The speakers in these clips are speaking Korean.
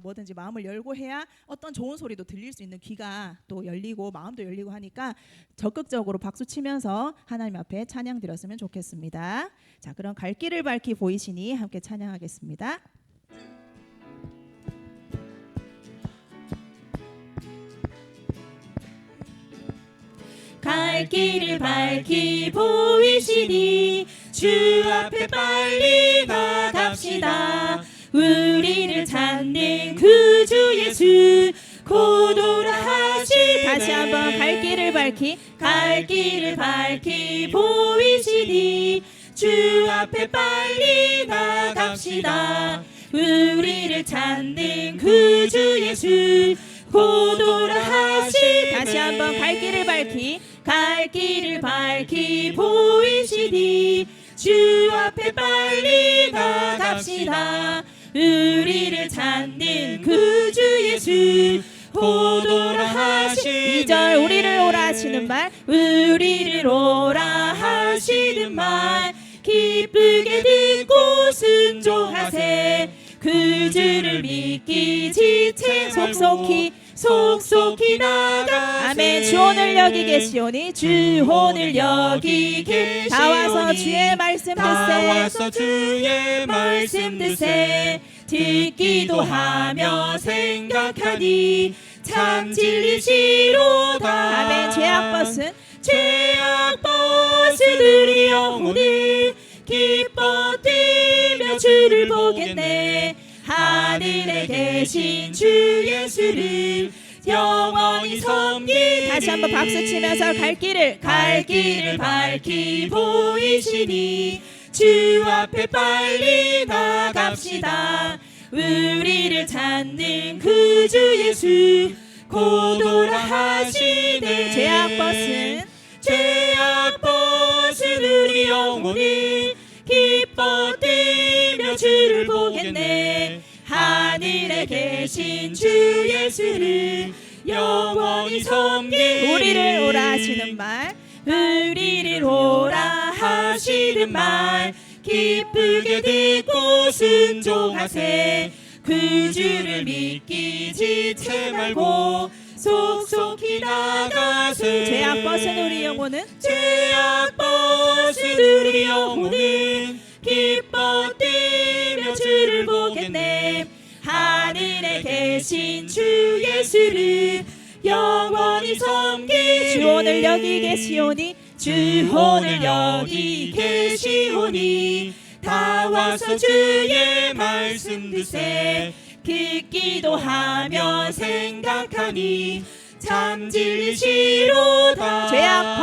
뭐든지 마음을 열고 해야 어떤 좋은 소리도 들릴 수 있는 귀가 또 열리고 마음도 열리고 하니까 적극적으로 박수 치면서 하나님 앞에 찬양 드렸으면 좋겠습니다. 자, 그럼 갈 길을 밝히 보이시니 함께 찬양하겠습니다. 갈 길을 밝히 보이시니 주 앞에 빨리 나갑시다. 우리를 찾는 구주 예수 고도라 하시네. 다시 한번 갈 길을 밝히 보이시니 주 앞에 빨리 나갑시다. 우리를 찾는 구주 예수 고도라 하시네. 다시 한번 갈 길을 밝히 보이시니 주 앞에 빨리 나갑시다. 우리를 찾는 구주 예수 고도라 하시네. 2절 우리를 오라 하시는 말, 우리를 오라 하시는 말 기쁘게 듣고 순종하세. 그 주를 믿기 지체 속속히 나가. 아멘. 주혼을 여기 계시오니 주혼을 여기 계시오니 다 와서 주의 말씀 듣세. 듣기도 하며 생각하니 참 진리시로다. 아멘. 죄악 버스들이 영혼을 기뻐 뛰며 주를 보겠네. 하늘에 계신 주 예수를 영원히 섬기. 다시 한번 박수 치면서 갈 길을 밝히 보이시니 주 앞에 빨리 나갑시다. 우리를 찾는 구주 예수 고도라 하시네. 죄악 벗은 우리 영혼이 기뻐 뛰며 주를 보겠네. 하늘에 계신 주 예수를 영원히 섬기. 우리를 오라 하시는 말, 우리를 오라 하시는 말 기쁘게 듣고 순종하세. 그 주를 믿기 지체 말고 속속히 나가세. 죄악 벗은 우리 영혼은 기뻐 뛰며 주를 보겠네. 하늘에 계신 주 예수를 영원히 섬기. 주혼을 여기 계시오니 다 와서 주의 말씀 듣세. 듣기도 하며 생각하니 참 진리시로다. 죄악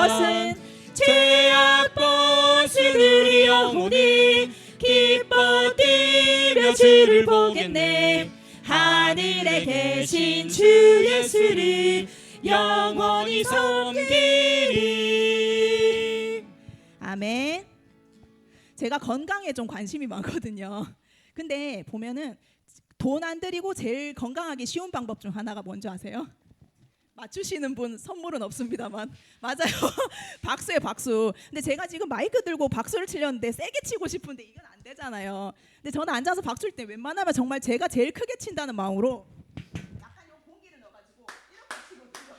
벗은 우리 영혼이 기뻐 뛰며 주를 보겠네. 하늘에 계신 주 예수를 영원히 섬기리. 아멘. 제가 건강에 좀 관심이 많거든요. 근데 보면은 돈 안 들이고 제일 건강하기 쉬운 방법 중 하나가 뭔지 아세요? 맞추시는 분 선물은 없습니다만 맞아요. 박수에 박수. 근데 제가 지금 마이크 들고 박수를 치려는데 세게 치고 싶은데 이건 안 되잖아요. 근데 저는 앉아서 박수를 때 웬만하면 정말 제가 제일 크게 친다는 마음으로 약간 요 공기를 넣어가지고 이렇게 치거든요.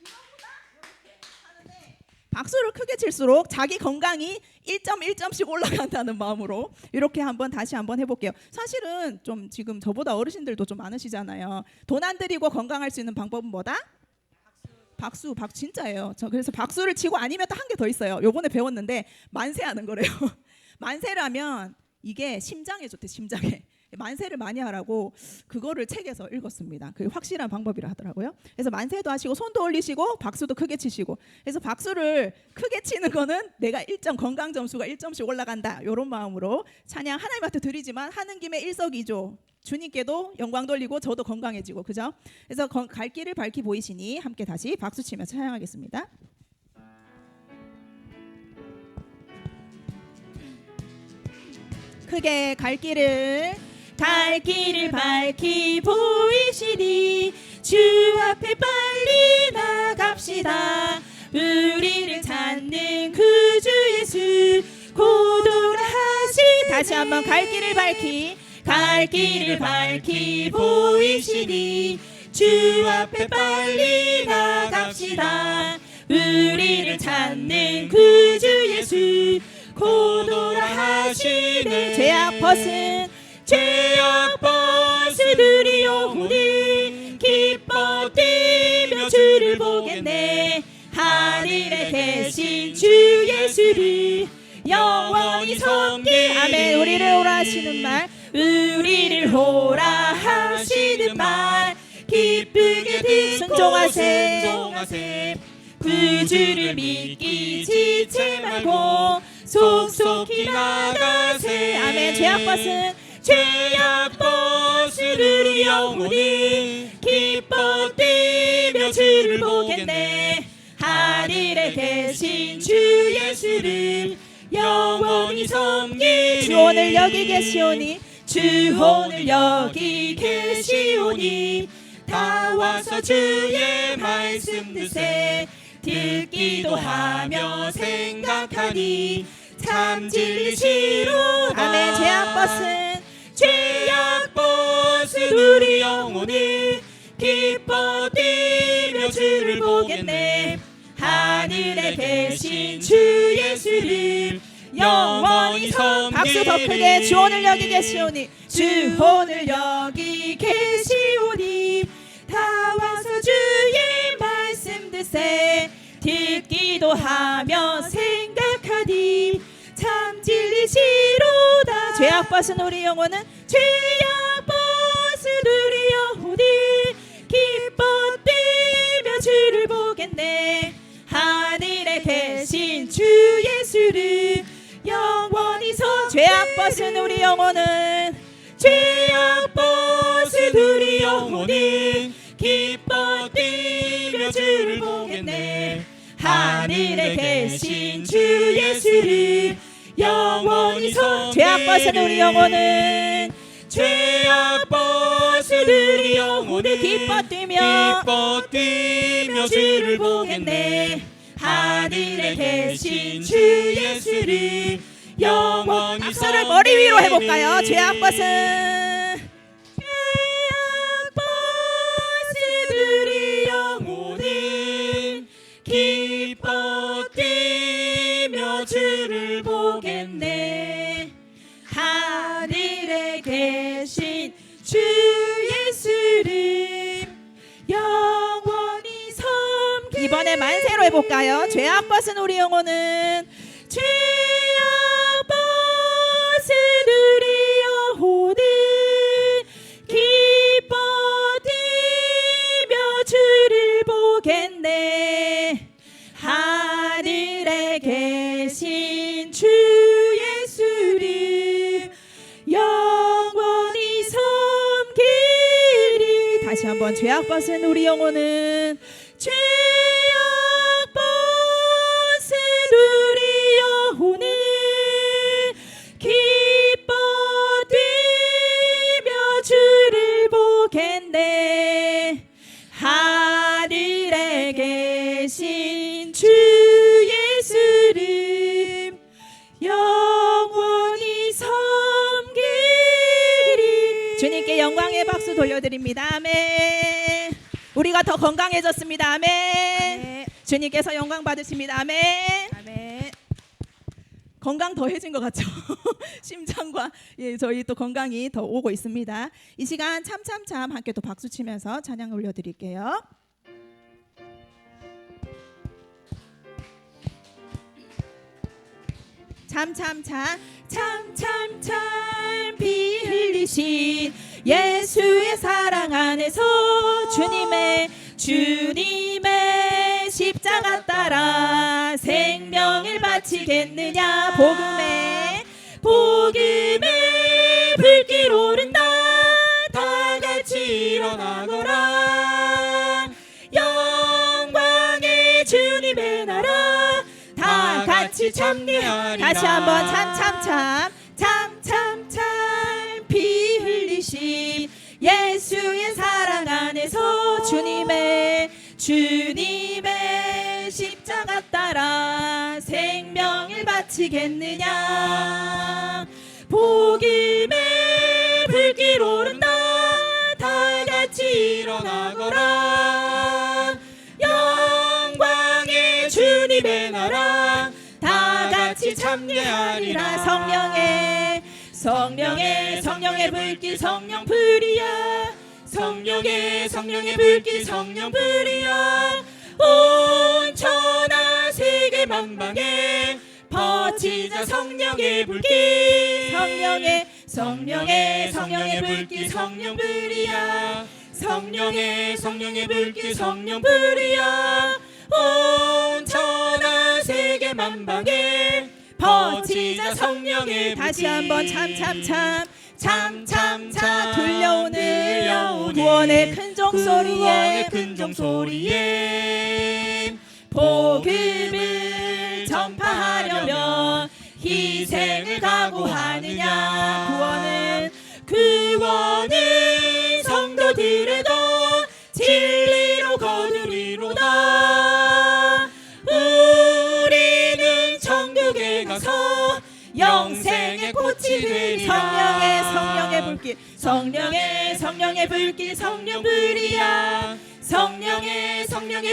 이거보다 이렇게 하는데 박수를 크게 칠수록 자기 건강이 1.1점씩 올라간다는 마음으로 이렇게 다시 한번 해볼게요. 사실은 좀 지금 저보다 어르신들도 좀 많으시잖아요. 돈 안 들이고 건강할 수 있는 방법은 뭐다? 박수 진짜예요. 저 그래서 박수를 치고 아니면 또 한 개 더 있어요. 요번에 배웠는데 만세하는 거래요. 만세를 하면 이게 심장에 좋대. 심장에 만세를 많이 하라고 그거를 책에서 읽었습니다. 그게 확실한 방법이라 하더라고요. 그래서 만세도 하시고 손도 올리시고 박수도 크게 치시고. 그래서 박수를 크게 치는 거는 내가 건강 점수가 1점씩 올라간다. 이런 마음으로 찬양 하나님한테 드리지만 하는 김에 일석이조 주님께도 영광 돌리고 저도 건강해지고, 그죠? 그래서 갈 길을 밝히 보이시니 함께 다시 박수 치며 찬양하겠습니다. 크게 갈 길을 밝히 보이시니 주 앞에 빨리 나갑시다. 우리를 찾는 구주 예수 고도라 하시네. 다시 한번 갈 길을 밝히 갈 길을 밝히 보이시니 주 앞에 빨리 나갑시다. 우리를 찾는 구주 예수 고도라 하시네. 죄악 벗은 우리 영혼이 기뻐 뛰며 주를 보겠네. 하늘에 계신 주 예수를 영원히 섬기. 아멘. 우리를 오라 하시는 말, 우리를 오라 하시는 말 기쁘게 듣고 순종하세. 구주를 믿기 지체 말고 속속히 나가세. 아멘. 죄악 벗은 우리 영혼이 기뻐 뛰며 주를 보겠네. 하늘에 계신 주 예수를 영원히 섬기네. 주 오늘 여기 계시오니 주 오늘 여기 계시오니 다 와서 주의 말씀 듣세. 듣기도 하며 생각하니 참 진리시로다. 아멘. 죄악 벗은 우리 영혼이 기뻐 뛰며 주를 보겠네. 하늘에 계신 주 예수를 영원히 섬기네. 박수 더 크게. 주 오늘 여기 계시오니 주 오늘 여기 계시오니 다 와서 주의 말씀 듣세. 듣기도 하며 생각하니 참 진리시로다. 죄악 벗은 우리 영혼은 죄악 벗은 우리 영혼이 기뻐 뛰며 주를 보겠네. 하늘에 계신 주 예수를 영원히 섬기네. 죄악 벗은 우리 영혼은 죄악 벗은 우리 영혼이 기뻐 뛰며 주를 보겠네. 하늘에 계신 주 예수를 영원히 섬기네. 죄악 벗은 우리 영혼은 죄악 벗은 우리 영혼이 기뻐 뛰며 주를 보겠네. 하늘에 계신 주 예수를 영원히 박수를 머리 위로 해볼까요? 죄악 벗은 우리 영혼은 기뻐 뛰며 주를 보겠네. 하늘에 계신 주 예수를 영원히 섬기. 이번에 만세로 해볼까요? 죄악 벗은 우리 영혼은 죄악 벗은 우리 영혼은 기뻐 뛰며 주를 보겠네. 하늘에 계신 주 예수를 영원히 섬기리. 다시 한번 죄악 벗은 우리 영혼은 죄악 벗은 우리 영혼은 기뻐 뛰며 주를 보겠네. 하늘에 계신 주 예수를 영원히 섬기리. 주님께 영광의 박수 돌려드립니다. 아멘. 우리가 더 건강해졌습니다. 아멘. 아멘. 주님께서 영광 받으십니다. 아멘. 아멘. 건강 더해진 것 같죠? 심장과 저희 또 건강이 더 오고 있습니다. 이 시간 참참참 함께 또 박수 치면서 찬양 올려드릴게요. 참참참 참참참 피 흘리신 예수의 사랑 안에서 주님의 십자가 따라 생명을 바치겠느냐. 복음의 불길 오른다. 다 같이 일어나거라. 영광의 주님의 나라 다 같이 참여하리라. 다시 한번 참참참 피 흘리신 예수의 사랑 안에서 주님의 십자가 따라 생명을 바치겠느냐. 복음의 불길 오른다 다 같이 일어나거라 영광의 주님의 나라 다 같이 참여하리라 성령의 불길 성령 불이야 성령의 불길 성령 불이야 온 천하 세계 만방에 퍼지자 성령의 불길 성령의 불길 성령 불이야 성령의 불길 성령 불이야 온 천하 세계 만방에 퍼지자 성령의 불길 다시 한번 참참차 들려오는 구원의 큰 종소리에 복음을 전파하려면 희생을 각오하느냐 구원은 성도들의 것 진리로 거두리로다 우리는 천국에 가서 영생의 꽃이 되리라 성령의 불길 성령 불이야 성령의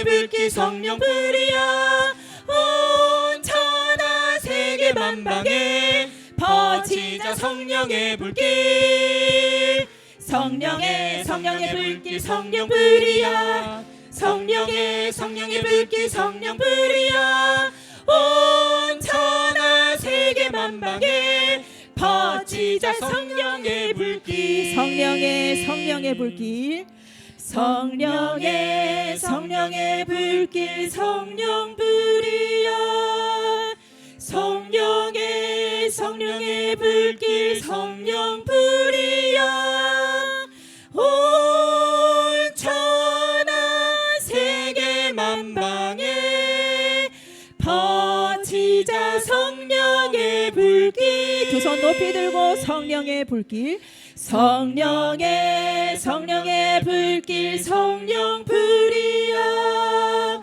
불길 성령 불이야 온 천하 세계 만방에 퍼지자 성령의 불길 성령의 불길 성령 불이야 성령의 불길 성령 불이야 온 천하 세계 만방에 퍼지자 성령의 불길 성령의 불길 성령의 불길 성령 불이야 성령의 불길 성령 불이야 온 천하 세계 만방에 퍼지자 성령의 불길 두 손 높이 들고 성령의 불길 성령의 불길 성령 불이야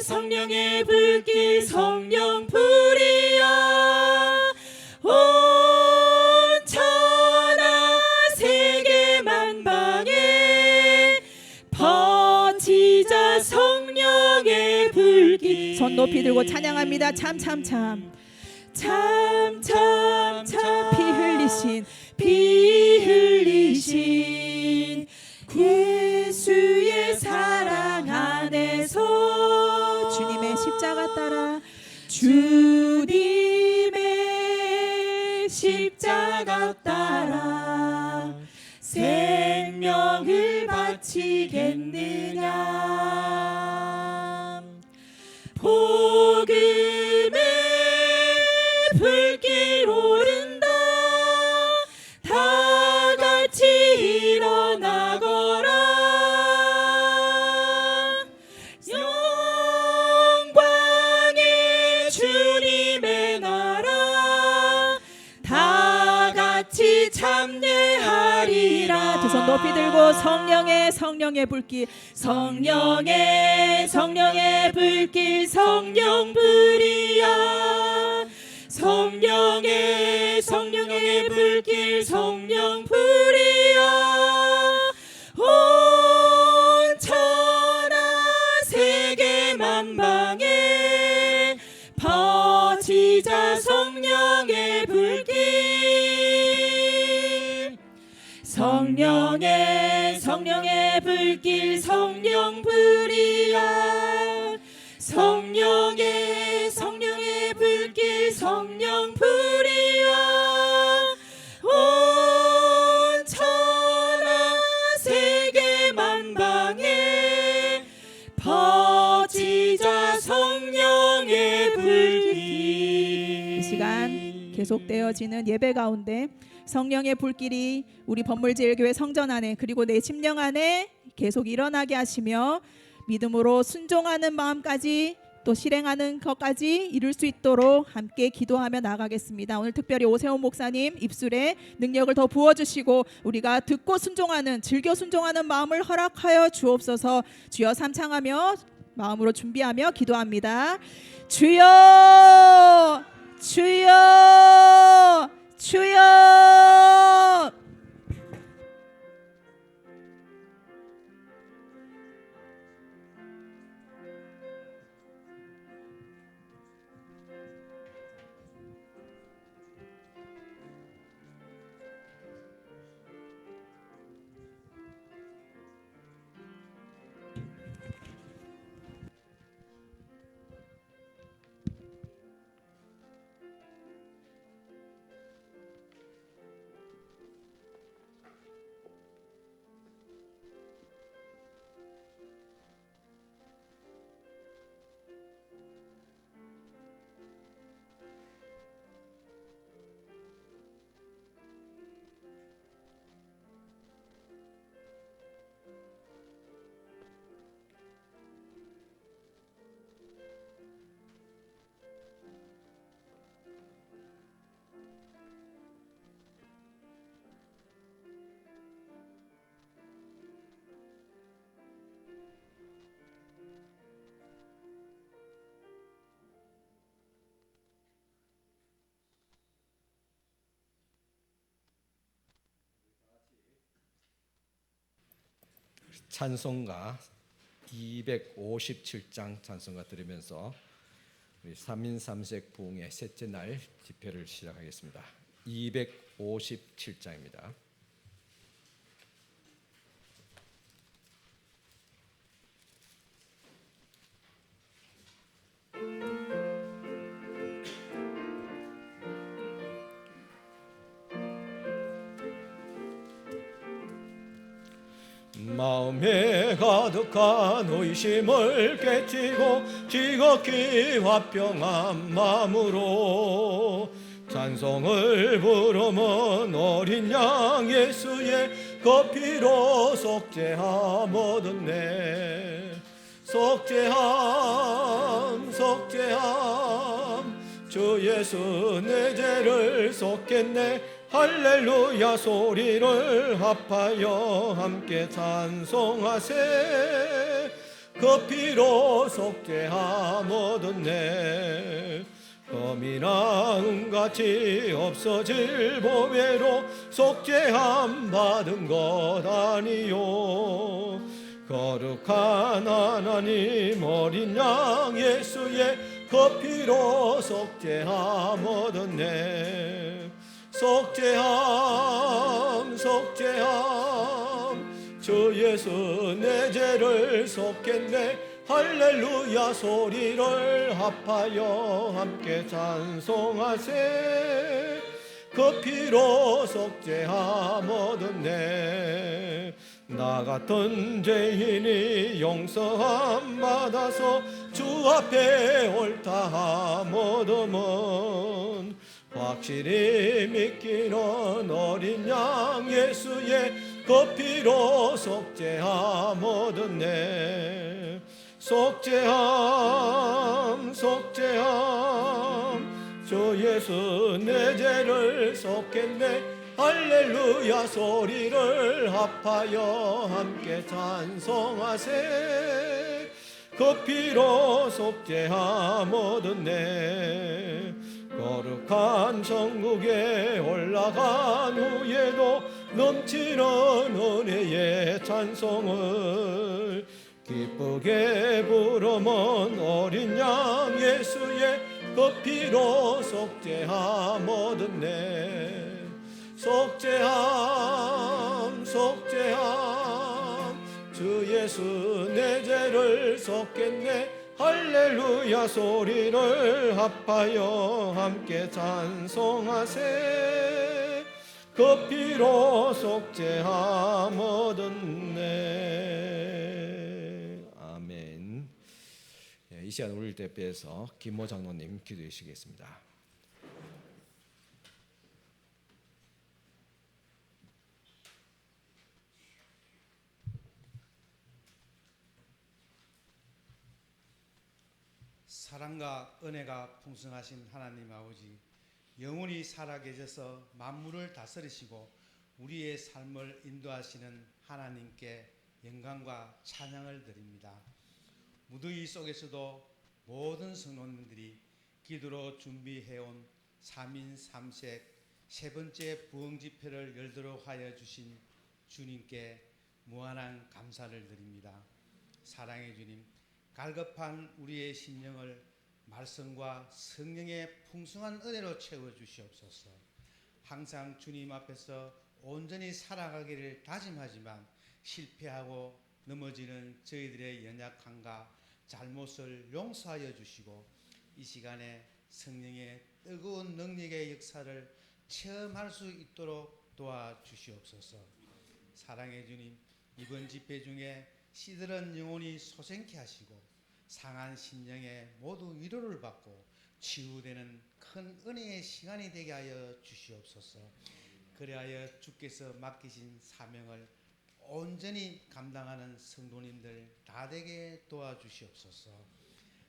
성령의 불길 성령 불이야 온 천하 세계 만방에 퍼지자 성령의 불길 손 높이 들고 찬양합니다 피 흘리신 예수의 사랑 안에서 주님의 십자가 따라 주님의 십자가 따라 생명을 바치겠느냐 복음의 불길 오른다 다 같이 일어나거라 영광의 주님의 나라 다 같이 참여하리라 두 손 높이 들고 성령의 불길 성령의 불길 성령 불이야 성령의 불길 성령 불이야 온 천하 세계 만방에 퍼지자 성령의 불길 성령의 불길 성령 불이야 성령의 불길 성령 불이야 온 천하 세계 만방에 퍼지자 성령의 불길 이 시간 계속되어지는 예배 가운데 성령의 불길이 우리 번물제일교회 성전 안에 그리고 내 심령 안에 계속 일어나게 하시며 믿음으로 순종하는 마음까지 또 실행하는 것까지 이룰 수 있도록 함께 기도하며 나가겠습니다. 오늘 특별히 오세훈 목사님 입술에 능력을 더 부어주시고 우리가 듣고 순종하는 즐겨 순종하는 마음을 허락하여 주옵소서. 주여 삼창하며 마음으로 준비하며 기도합니다. 주여 주여 주여. 찬송가 257장 찬송가 들으면서 우리 3인 3색 부흥의 셋째 날 집회를 시작하겠습니다. 257장입니다. 마음에 가득한 의심을 깨치고 지극히 화평한 마음으로 찬송을 부르면 어린 양 예수의 그 피로 속죄함 얻었네. 속죄함 속죄함 주 예수 내 죄를 속겠네. 할렐루야 소리를 합하여 함께 찬송하세. 그 피로 속죄함 얻었네. 범이나 은같이 없어질 보배로 속죄함 받은 것 아니요. 거룩한 하나님 어린 양 예수의 그 피로 속죄함 얻었네. 속죄함 속죄함 주 예수 내 죄를 속겠네. 할렐루야 소리를 합하여 함께 찬송하세. 그 피로 속죄함 얻었네. 나 같은 죄인이 용서함 받아서 주 앞에 옳다함 얻으면 확실히 믿기는 어린 양 예수의 그 피로 속죄함 얻었네. 속죄함 속죄함 주 예수 내 죄를 속겠네. 할렐루야 소리를 합하여 함께 찬송하세. 그 피로 속죄함 얻었네. 거룩한 천국에 올라간 후에도 넘치는 은혜의 찬송을 기쁘게 부르면 어린 양 예수의 그 피로 속죄함 얻었네. 속죄함 속죄함 주 예수 내 죄를 속겠네. 할렐루야 소리를 합하여 함께 찬송하세. 그 피로 속죄함 얻었네. 아멘. 이 시간 우리를 대표해서 김모 장로님 기도해 주시겠습니다. 사랑과 은혜가 풍성하신 하나님 아버지, 영원히 살아계셔서 만물을 다스리시고 우리의 삶을 인도하시는 하나님께 영광과 찬양을 드립니다. 무더위 속에서도 모든 성도님들이 기도로 준비해온 3인 3색 세 번째 부흥 집회를 열도록 하여 주신 주님께 무한한 감사를 드립니다. 사랑의 주님, 갈급한 우리의 심령을 말씀과 성령의 풍성한 은혜로 채워 주시옵소서. 항상 주님 앞에서 온전히 살아가기를 다짐하지만 실패하고 넘어지는 저희들의 연약함과 잘못을 용서하여 주시고 이 시간에 성령의 뜨거운 능력의 역사를 체험할 수 있도록 도와주시옵소서. 사랑의 주님, 이번 집회 중에 시들은 영혼이 소생케 하시고 상한 심령에 모두 위로를 받고 치유되는 큰 은혜의 시간이 되게 하여 주시옵소서. 그리하여 주께서 맡기신 사명을 온전히 감당하는 성도님들 다 되게 도와주시옵소서.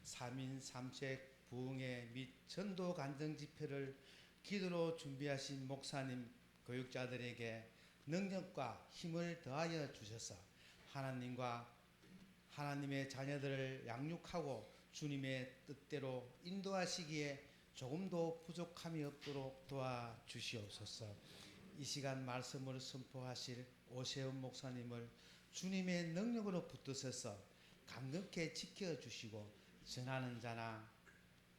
3인 3색 부흥회 및 전도 간증 집회를 기도로 준비하신 목사님, 교육자들에게 능력과 힘을 더하여 주셔서 하나님과 하나님의 자녀들을 양육하고 주님의 뜻대로 인도하시기에 조금도 부족함이 없도록 도와주시옵소서. 이 시간 말씀을 선포하실 오세훈 목사님을 주님의 능력으로 붙드셔서 강력히 지켜주시고 전하는 자나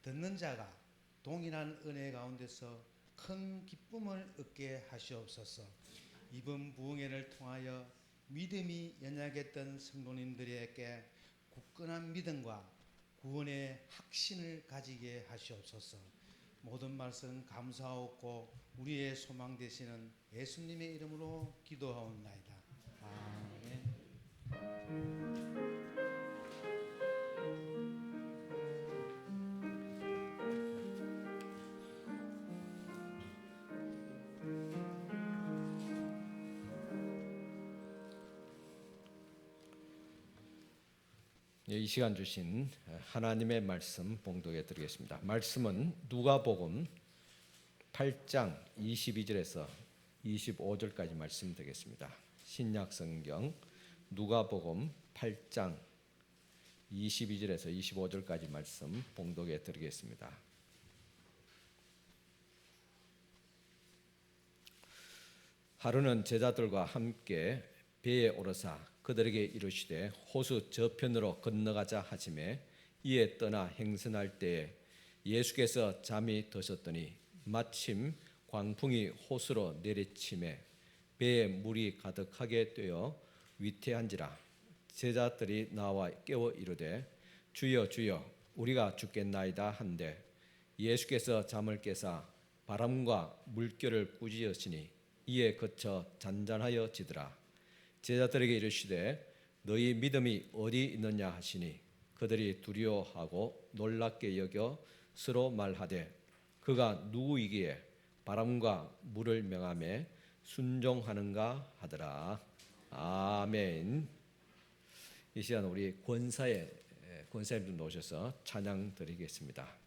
듣는 자가 동일한 은혜 가운데서 큰 기쁨을 얻게 하시옵소서. 이번 부흥회를 통하여 믿음이 연약했던 성도님들에게 굳건한 믿음과 구원의 확신을 가지게 하시옵소서. 모든 말씀 감사하옵고 우리의 소망 되시는 예수님의 이름으로 기도하옵나이다. 아멘. 이 시간 주신 하나님의 말씀 봉독해 드리겠습니다. 말씀은 누가복음 8장 22절에서 25절까지 말씀드리겠습니다. 신약 성경 누가복음 8장 22절에서 25절까지 말씀 봉독해 드리겠습니다. 하루는 제자들과 함께 배에 오르사 그들에게 이르시되 호수 저편으로 건너가자 하시매 이에 떠나 행선할 때에 예수께서 잠이 드셨더니 마침 광풍이 호수로 내리치매 배에 물이 가득하게 되어 위태한지라. 제자들이 나와 깨워 이르되 주여 주여 우리가 죽겠나이다 한데 예수께서 잠을 깨사 바람과 물결을 꾸짖으시니 이에 그쳐 잔잔하여 지더라. 제자들에게 이르시되 너희 믿음이 어디 있느냐 하시니 그들이 두려워하고 놀랍게 여겨 서로 말하되 그가 누구이기에 바람과 물을 명하며 순종하는가 하더라. 아멘. 이 시간 우리 권사님들 오셔서 찬양 드리겠습니다.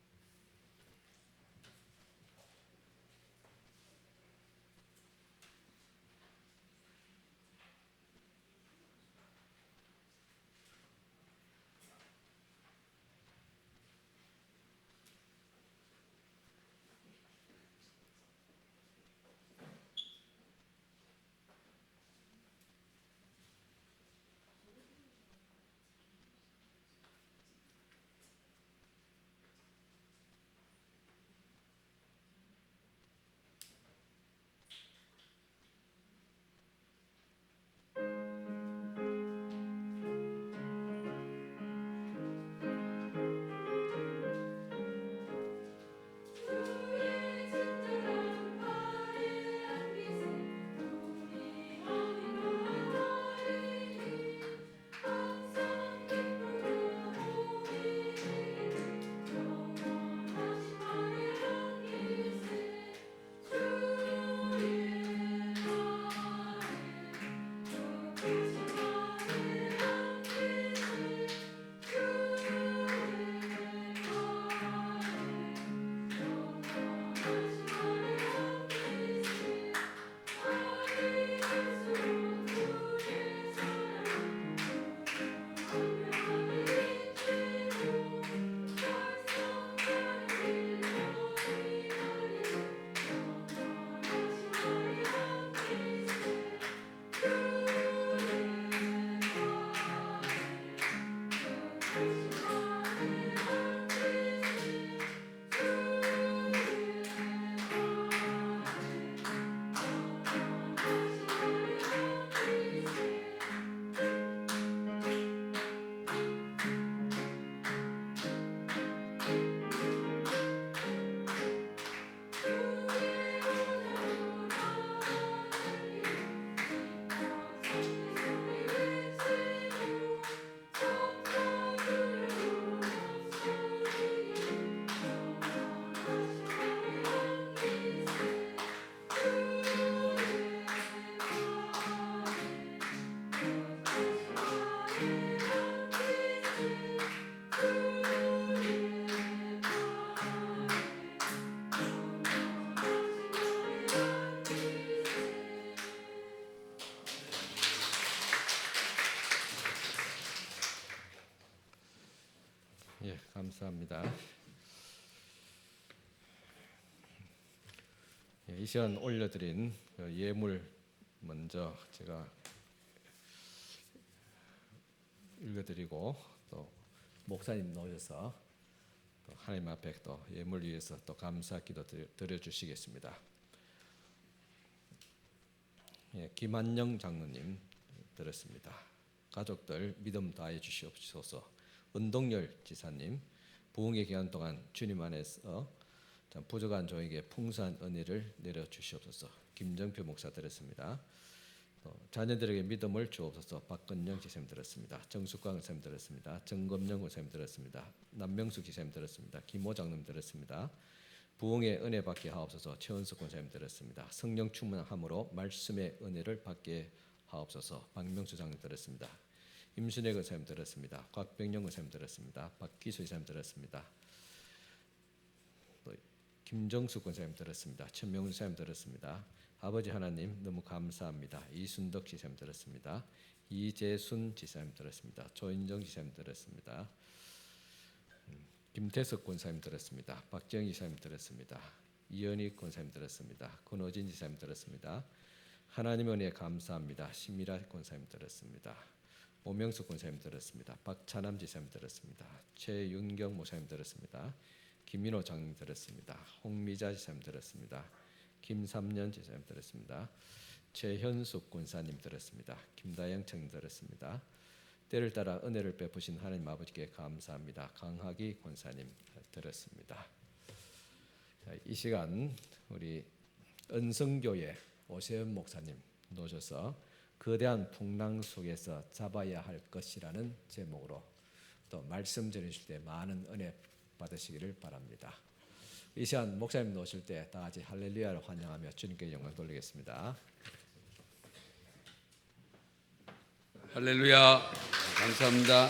감사합니다. 이 시간 올려드린 그 예물 먼저 제가 읽어드리고 또 목사님 나오셔서 또 하나님 앞에 또 예물 위해서 또 감사 기도 드려주시겠습니다. 김한영 장로님 들었습니다. 가족들 믿음 다해 주시옵소서. 은동열 지사님, 부흥의 기간 동안 주님 안에서 참 부족한 종에게 풍성한 은혜를 내려 주시옵소서. 김정표 목사 들었습니다. 또 자녀들에게 믿음을 주옵소서. 박건영 지사님 들었습니다. 정숙광 지사님 들었습니다. 정검영 목사님 들었습니다. 남명수 지사님 들었습니다. 김호 장로님 들었습니다. 부흥의 은혜 받게 하옵소서. 최원석 권사님 들었습니다. 성령 충만함으로 말씀의 은혜를 받게 하옵소서. 박명수 장로님 들었습니다. 임순혜 권사님 들었습니다. 곽병영 권사님 들었습니다. 박기수 권사님 들었습니다. 또 김정숙 권사님 들었습니다. 천명훈 권사님 들었습니다. 아버지 하나님 너무 감사합니다. 이순덕 지사님 들었습니다. 이재순 지사님 들었습니다. 조인정 지사님 들었습니다. 김태석 권사님 들었습니다. 박정희 지사님 들었습니다. 이현익 권사님 들었습니다. 권호진 지사님 들었습니다. 하나님 은혜 감사합니다. 신미라 권사님 들었습니다. 오명숙 권사님 들었습니다. 박찬남 지사님 들었습니다. 최윤경 목사님 들었습니다. 김민호 장님 들었습니다. 홍미자 지사님 들었습니다. 김삼년 지사님 들었습니다. 최현숙 권사님 들었습니다. 김다영 청님 들었습니다. 때를 따라 은혜를 베푸신 하나님 아버지께 감사합니다. 강학이 권사님 들었습니다. 이 시간 우리 은성교회 오세훈 목사님 놓으셔서 거대한 풍랑 속에서 잡아야 할 것이라는 제목으로 또 말씀 전해주실 때 많은 은혜 받으시기를 바랍니다. 이 시간 목사님 놓으실 때 다 같이 할렐루야를 환영하며 주님께 영광 돌리겠습니다. 할렐루야. 감사합니다.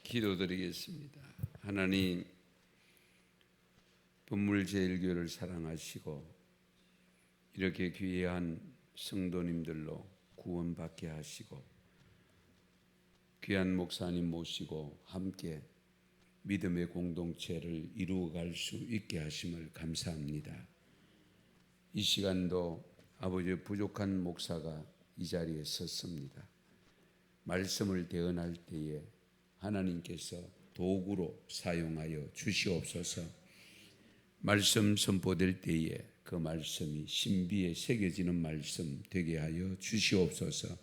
기도드리겠습니다. 하나님, 분물제일교회를 사랑하시고 이렇게 귀한 성도님들로 구원받게 하시고 귀한 목사님 모시고 함께 믿음의 공동체를 이루어갈 수 있게 하심을 감사합니다. 이 시간도 아버지의 부족한 목사가 이 자리에 섰습니다. 말씀을 대언할 때에 하나님께서 도구로 사용하여 주시옵소서. 말씀 선포될 때에 그 말씀이 신비에 새겨지는 말씀 되게 하여 주시옵소서.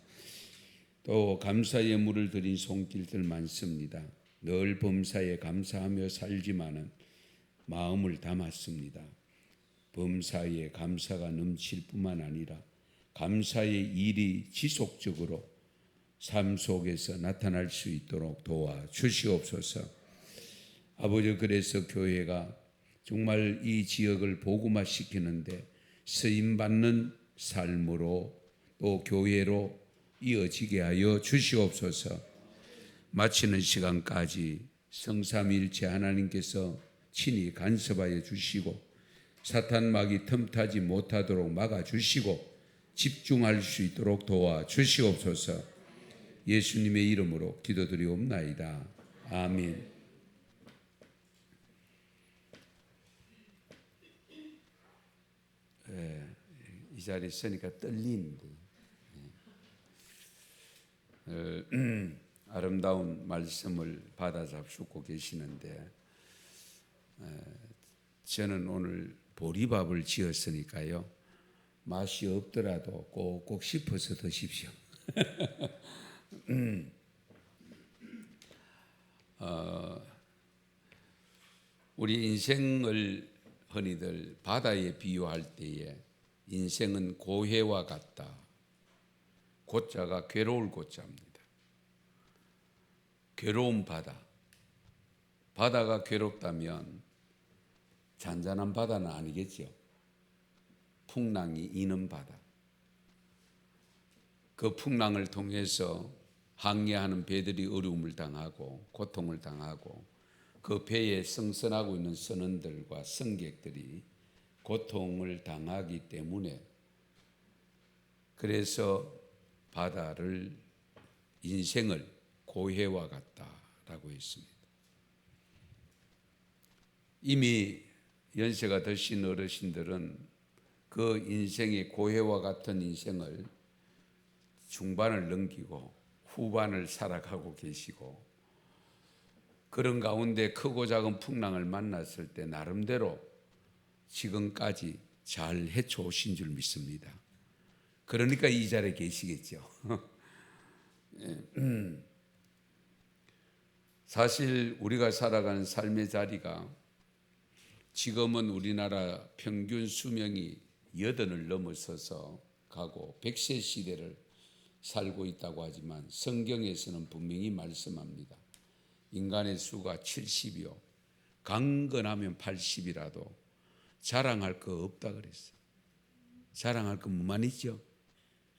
또 감사 예물을 드린 손길들 많습니다. 늘 범사에 감사하며 살지만은 마음을 담았습니다. 범사에 감사가 넘칠 뿐만 아니라 감사의 일이 지속적으로 삶 속에서 나타날 수 있도록 도와 주시옵소서. 아버지, 그래서 교회가 정말 이 지역을 복음화시키는데 쓰임받는 삶으로 또 교회로 이어지게 하여 주시옵소서. 마치는 시간까지 성삼일체 하나님께서 친히 간섭하여 주시고 사탄막이 틈타지 못하도록 막아주시고 집중할 수 있도록 도와주시옵소서. 예수님의 이름으로 기도드리옵나이다. 아멘. 이 자리에 서니까 떨리는데 아름다운 말씀을 받아 잡수고 계시는데 저는 오늘 보리밥을 지었으니까요, 맛이 없더라도 꼭꼭 씹어서 드십시오. 우리 인생을 흔히들 바다에 비유할 때에 인생은 고해와 같다. 고자가 괴로울 고자입니다. 괴로운 바다. 바다가 괴롭다면 잔잔한 바다는 아니겠죠. 풍랑이 이는 바다. 그 풍랑을 통해서 항해하는 배들이 어려움을 당하고 고통을 당하고 그 배에 승선하고 있는 선원들과 승객들이 고통을 당하기 때문에 그래서 바다를 인생을 고해와 같다라고 했습니다. 이미 연세가 드신 어르신들은 그 인생의 고해와 같은 인생을 중반을 넘기고 후반을 살아가고 계시고, 그런 가운데 크고 작은 풍랑을 만났을 때 나름대로 지금까지 잘 헤쳐오신 줄 믿습니다. 그러니까 이 자리에 계시겠죠. 사실 우리가 살아가는 삶의 자리가 지금은 우리나라 평균 수명이 80을 넘어서서 가고 100세 시대를 살고 있다고 하지만 성경에서는 분명히 말씀합니다. 인간의 수가 70이요, 강건하면 80이라도 자랑할 거 없다 그랬어요. 자랑할 거 뭐만 있죠?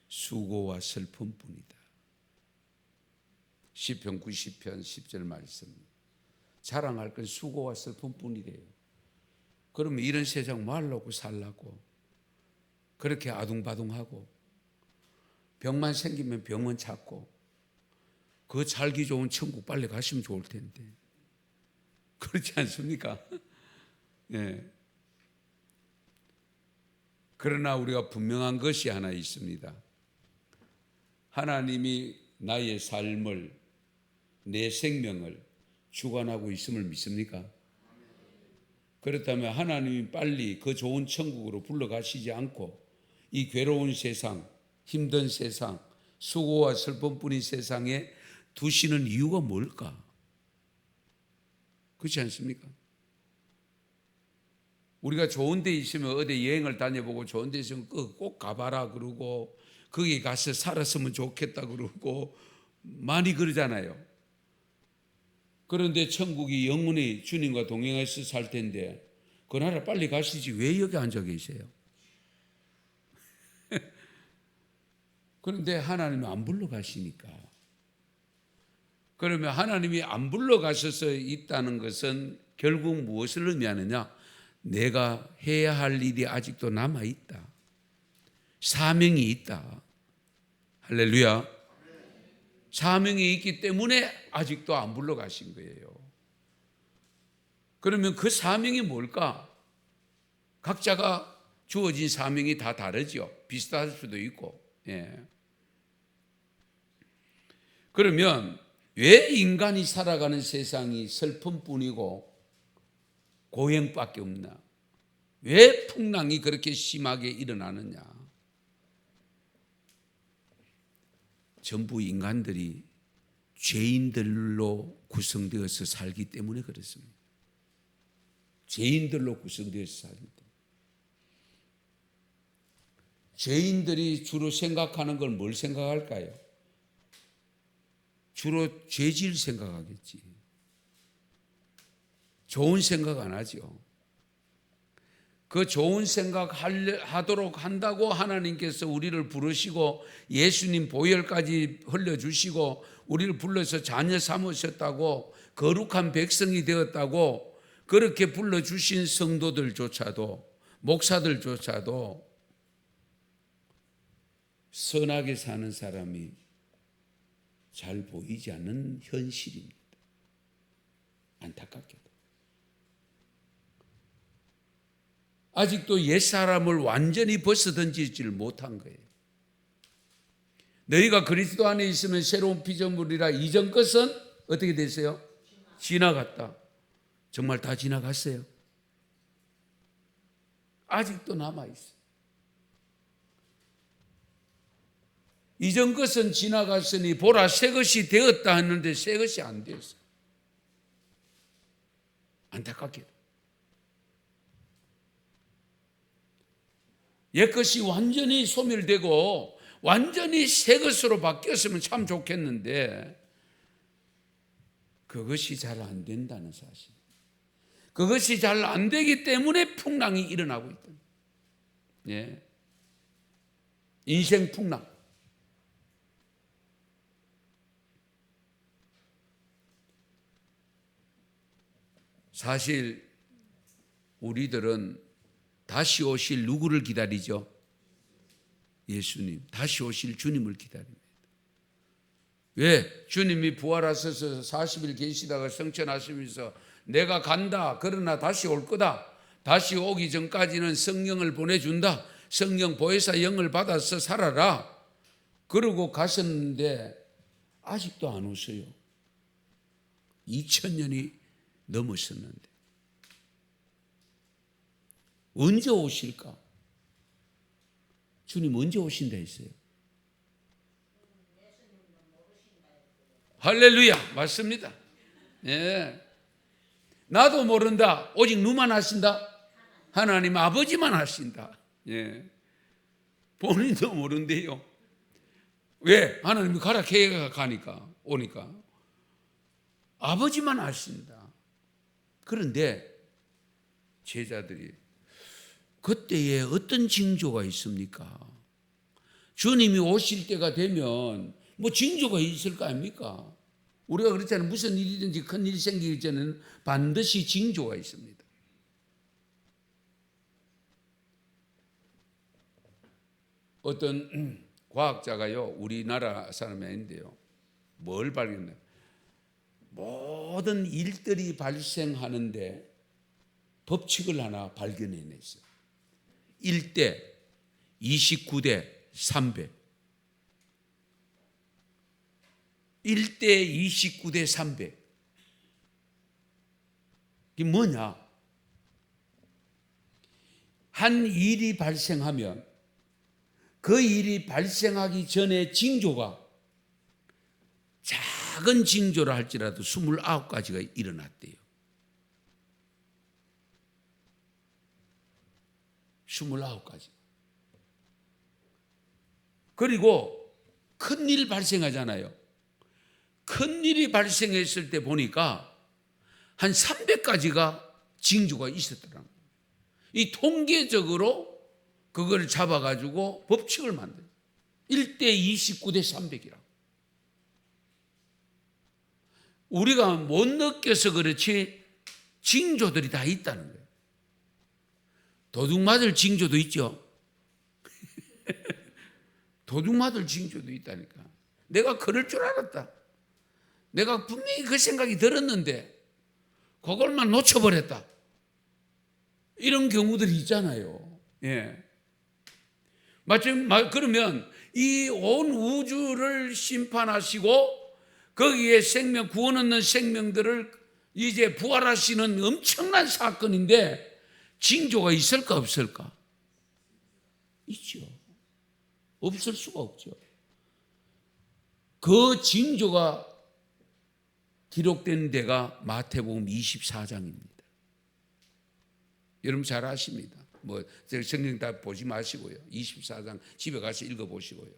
수고와 슬픔뿐이다. 시편 90편 10절 말씀. 자랑할 건 수고와 슬픔뿐이래요. 그러면 이런 세상 뭐 하려고 살라고 그렇게 아둥바둥하고, 병만 생기면 병원 찾고, 그 살기 좋은 천국 빨리 가시면 좋을 텐데 그렇지 않습니까? 예. 그러나 우리가 분명한 것이 하나 있습니다. 하나님이 나의 삶을, 내 생명을 주관하고 있음을 믿습니까? 그렇다면 하나님이 빨리 그 좋은 천국으로 불러가시지 않고 이 괴로운 세상, 힘든 세상, 수고와 슬픔뿐인 세상에 두시는 이유가 뭘까? 그렇지 않습니까? 우리가 좋은 데 있으면 어디 여행을 다녀보고 좋은 데 있으면 꼭 가봐라 그러고, 거기 가서 살았으면 좋겠다 그러고 많이 그러잖아요. 그런데 천국이 영원히 주님과 동행해서 살 텐데 그 나라 빨리 가시지 왜 여기 앉아 계세요? 그런데 하나님이 안 불러가시니까. 그러면 하나님이 안 불러가셔서 있다는 것은 결국 무엇을 의미하느냐? 내가 해야 할 일이 아직도 남아있다. 사명이 있다. 할렐루야. 사명이 있기 때문에 아직도 안 불러가신 거예요. 그러면 그 사명이 뭘까? 각자가 주어진 사명이 다 다르죠. 비슷할 수도 있고. 예. 그러면 왜 인간이 살아가는 세상이 슬픔뿐이고 고행밖에 없나? 왜 풍랑이 그렇게 심하게 일어나느냐? 전부 인간들이 죄인들로 구성되어서 살기 때문에 그렇습니다. 죄인들로 구성되어서 살기 때문에. 죄인들이 주로 생각하는 걸 뭘 생각할까요? 주로 죄질 생각하겠지. 좋은 생각 안 하죠. 그 좋은 생각 하도록 한다고 하나님께서 우리를 부르시고 예수님 보혈까지 흘려주시고 우리를 불러서 자녀 삼으셨다고, 거룩한 백성이 되었다고 그렇게 불러주신 성도들조차도, 목사들조차도 선하게 사는 사람이 잘 보이지 않는 현실입니다. 안타깝게도. 아직도 옛사람을 완전히 벗어던지지를 못한 거예요. 너희가 그리스도 안에 있으면 새로운 피조물이라, 이전 것은 어떻게 됐어요? 지나갔다. 정말 다 지나갔어요? 아직도 남아있어요. 이전 것은 지나갔으니 보라 새 것이 되었다 했는데 새 것이 안 되었어요. 안타깝게도. 옛것이 완전히 소멸되고 완전히 새 것으로 바뀌었으면 참 좋겠는데 그것이 잘 안 된다는 사실. 그것이 잘 안 되기 때문에 풍랑이 일어나고 있다. 예. 인생 풍랑. 사실 우리들은 다시 오실 누구를 기다리죠? 예수님. 다시 오실 주님을 기다립니다. 왜? 주님이 부활하셔서 40일 계시다가 성천하시면서 내가 간다. 그러나 다시 올 거다. 다시 오기 전까지는 성령을 보내준다. 성령 보혜사 영을 받아서 살아라. 그러고 가셨는데 아직도 안 오세요. 2000년이 넘었었는데 언제 오실까? 주님 언제 오신다 했어요? 할렐루야, 맞습니다. 예. 나도 모른다. 오직 누만 하신다? 하나님 아버지만 하신다. 예. 본인도 모른대요. 왜? 하나님이 가라 계획가 가니까 오니까 아버지만 하신다. 그런데 제자들이 그때에 어떤 징조가 있습니까? 주님이 오실 때가 되면 뭐 징조가 있을 거 아닙니까? 우리가 그렇잖아요. 무슨 일이든지 큰 일이 생기기 전에는 반드시 징조가 있습니다. 어떤 과학자가요, 우리나라 사람이 아닌데요, 뭘 발견해요? 모든 일들이 발생하는데 법칙을 하나 발견해냈어요. 1대 29대 300. 1대 29대 300. 이게 뭐냐? 한 일이 발생하면 그 일이 발생하기 전에 징조가 작은 징조라 할지라도 29가지가 일어났대요. 29가지. 그리고 큰일 발생하잖아요. 큰일이 발생했을 때 보니까 한 300가지가 징조가 있었더라고요. 이 통계적으로 그걸 잡아가지고 법칙을 만들어요. 1대 29대 300이라고. 우리가 못 느껴서 그렇지 징조들이 다 있다는 거예요. 도둑 맞을 징조도 있죠. 도둑 맞을 징조도 있다니까. 내가 그럴 줄 알았다. 내가 분명히 그 생각이 들었는데 그걸만 놓쳐버렸다. 이런 경우들이 있잖아요. 예. 그러면 이 온 우주를 심판하시고 거기에 생명, 구원 얻는 생명들을 이제 부활하시는 엄청난 사건인데 징조가 있을까 없을까? 있죠. 없을 수가 없죠. 그 징조가 기록된 데가 마태복음 24장입니다. 여러분 잘 아십니다. 뭐 성경 다 보지 마시고요. 24장 집에 가서 읽어보시고요.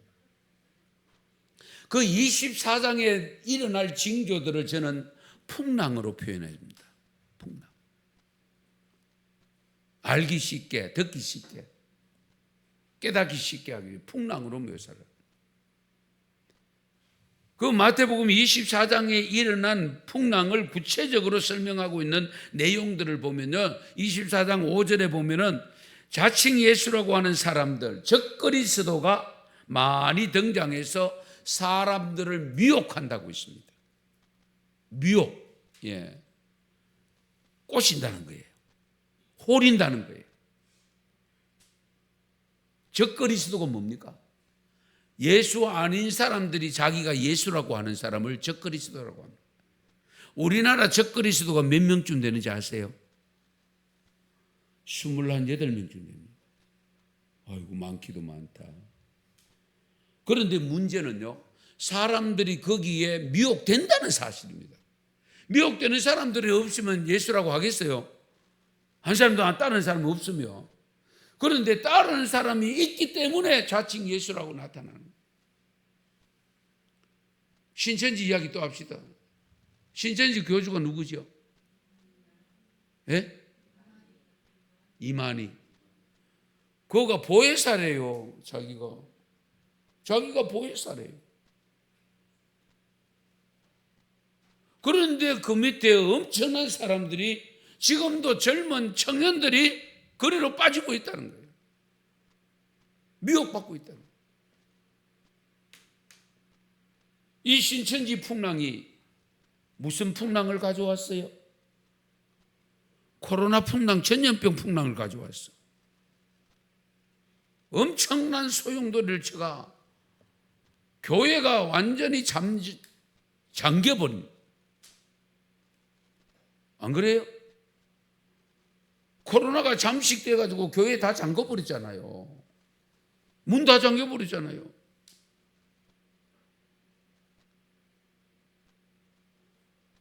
그 24장에 일어날 징조들을 저는 풍랑으로 표현합니다. 풍랑. 알기 쉽게, 듣기 쉽게, 깨닫기 쉽게 하기 위해 풍랑으로 묘사를. 그 마태복음 24장에 일어난 풍랑을 구체적으로 설명하고 있는 내용들을 보면요. 24장 5절에 보면은 자칭 예수라고 하는 사람들, 적 그리스도가 많이 등장해서 사람들을 미혹한다고 있습니다. 미혹. 예. 꼬신다는 거예요. 홀인다는 거예요. 적 그리스도가 뭡니까? 예수 아닌 사람들이 자기가 예수라고 하는 사람을 적 그리스도라고 합니다. 우리나라 적 그리스도가 몇 명쯤 되는지 아세요? 28명쯤 됩니다. 아이고 많기도 많다. 그런데 문제는요, 사람들이 거기에 미혹된다는 사실입니다. 미혹되는 사람들이 없으면 예수라고 하겠어요? 한 사람도 다른 사람이 없으며. 그런데 따르는 사람이 있기 때문에 자칭 예수라고 나타나는 거예요. 신천지 이야기 또 합시다. 신천지 교주가 누구죠? 예? 이만희. 그거가 보혜사래요. 자기가 보혜사래요. 그런데 그 밑에 엄청난 사람들이 지금도 젊은 청년들이 거리로 빠지고 있다는 거예요. 미혹받고 있다는 거예요. 이 신천지 풍랑이 무슨 풍랑을 가져왔어요? 코로나 풍랑, 전염병 풍랑을 가져왔어. 엄청난 소용돌이를 쳐가 교회가 완전히 잠겨버린. 안 그래요? 코로나가 잠식돼가지고 교회 다 잠궈버렸잖아요. 문 다 잠겨버렸잖아요.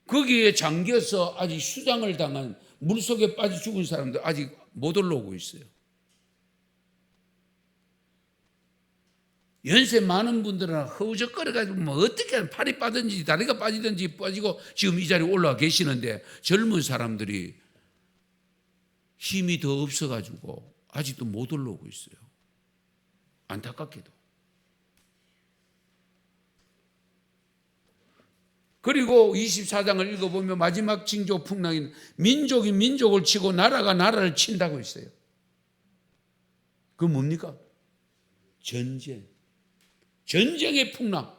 거기에 잠겨서 아직 수장을 당한 물속에 빠져 죽은 사람들 아직 못 올라오고 있어요. 연세 많은 분들은 허우적거려가지고 뭐 어떻게 팔이 빠든지 다리가 빠지든지 빠지고 지금 이 자리에 올라와 계시는데 젊은 사람들이 힘이 더 없어가지고 아직도 못 올라오고 있어요. 안타깝게도. 그리고 24장을 읽어보면 마지막 징조 풍랑인 민족이 민족을 치고 나라가 나라를 친다고 있어요. 그건 뭡니까? 전쟁. 전쟁의 풍랑.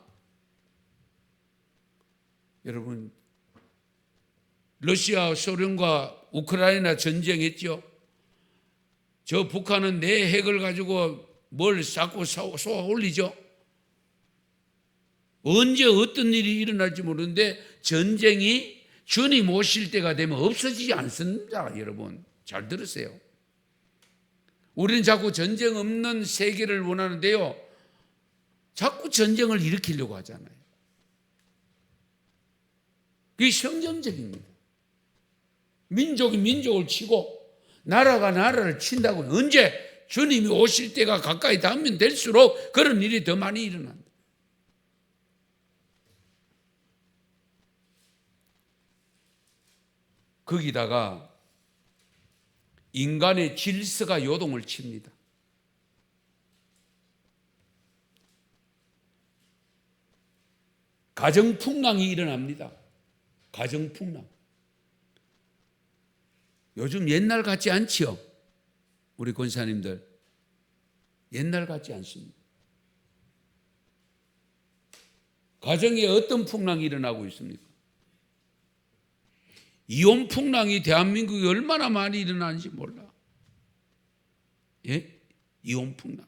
여러분, 러시아 소련과 우크라이나 전쟁했죠. 저 북한은 내 핵을 가지고 뭘 자꾸 쏘아 올리죠. 언제 어떤 일이 일어날지 모르는데 전쟁이 주님 오실 때가 되면 없어지지 않습니다. 여러분 잘 들으세요. 우리는 자꾸 전쟁 없는 세계를 원하는데요, 자꾸 전쟁을 일으키려고 하잖아요. 그게 성경적입니다. 민족이 민족을 치고 나라가 나라를 친다고는 언제? 주님이 오실 때가 가까이 닿으면 될수록 그런 일이 더 많이 일어난다. 거기다가 인간의 질서가 요동을 칩니다. 가정풍랑이 일어납니다. 가정풍랑. 요즘 옛날 같지 않지요? 우리 권사님들 옛날 같지 않습니다. 가정에 어떤 풍랑이 일어나고 있습니까? 이혼 풍랑이 대한민국에 얼마나 많이 일어나는지 몰라. 예? 이혼 풍랑.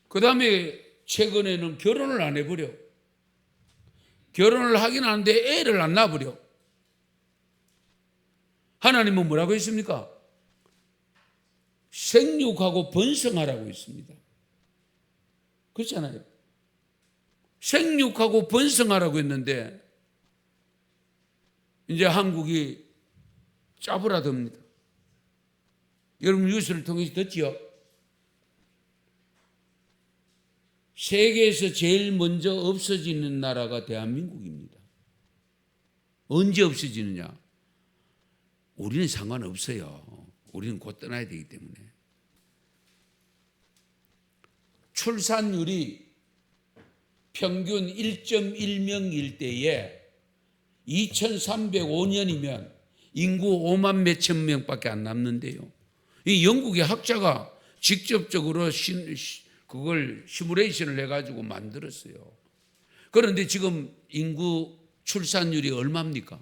그 다음에 최근에는 결혼을 안 해버려. 결혼을 하긴 하는데 애를 안 낳아버려. 하나님은 뭐라고 했습니까? 생육하고 번성하라고 했습니다. 그렇잖아요. 생육하고 번성하라고 했는데 이제 한국이 짜부라듭니다. 여러분 뉴스를 통해서 듣지요? 세계에서 제일 먼저 없어지는 나라가 대한민국입니다. 언제 없어지느냐? 우리는 상관없어요. 우리는 곧 떠나야 되기 때문에. 출산율이 평균 1.1명일 때에 2305년이면 인구 5만 몇천 명밖에 안 남는데요. 이 영국의 학자가 직접적으로 그걸 시뮬레이션을 해가지고 만들었어요. 그런데 지금 인구 출산율이 얼마입니까?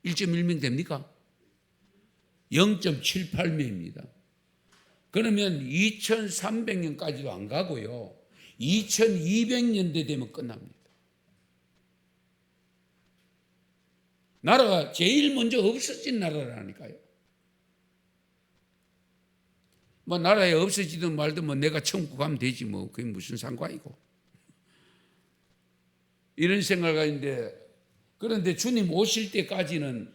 1.1명 됩니까? 0.78명입니다. 그러면 2300년까지도 안 가고요, 2200년대 되면 끝납니다. 나라가 제일 먼저 없어진 나라라니까요. 뭐 나라에 없어지든 말든 뭐 내가 천국 가면 되지 뭐 그게 무슨 상관이고 이런 생각인데, 그런데 주님 오실 때까지는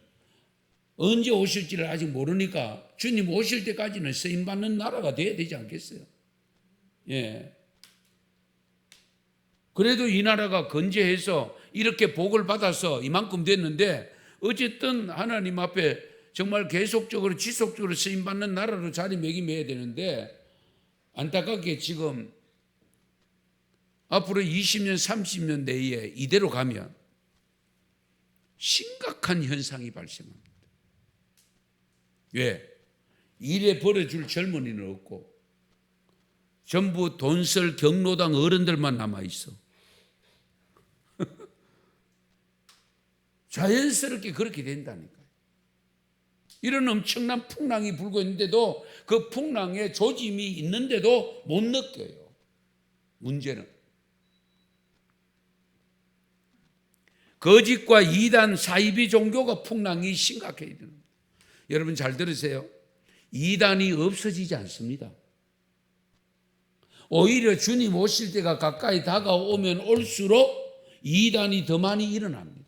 언제 오실지를 아직 모르니까 주님 오실 때까지는 쓰임받는 나라가 돼야 되지 않겠어요? 예. 그래도 이 나라가 건재해서 이렇게 복을 받아서 이만큼 됐는데 어쨌든 하나님 앞에 정말 계속적으로 지속적으로 쓰임받는 나라로 자리매김해야 되는데 안타깝게 지금 앞으로 20년 30년 내에 이대로 가면 심각한 현상이 발생합니다. 왜? 일에 벌어줄 젊은이는 없고 전부 돈쓸 경로당 어른들만 남아있어. 자연스럽게 그렇게 된다니까요. 이런 엄청난 풍랑이 불고 있는데도 그 풍랑에 조짐이 있는데도 못 느껴요. 문제는 거짓과 이단 사이비 종교가 풍랑이 심각해야 됩니다. 여러분 잘 들으세요. 이단이 없어지지 않습니다. 오히려 주님 오실 때가 가까이 다가오면 올수록 이단이 더 많이 일어납니다.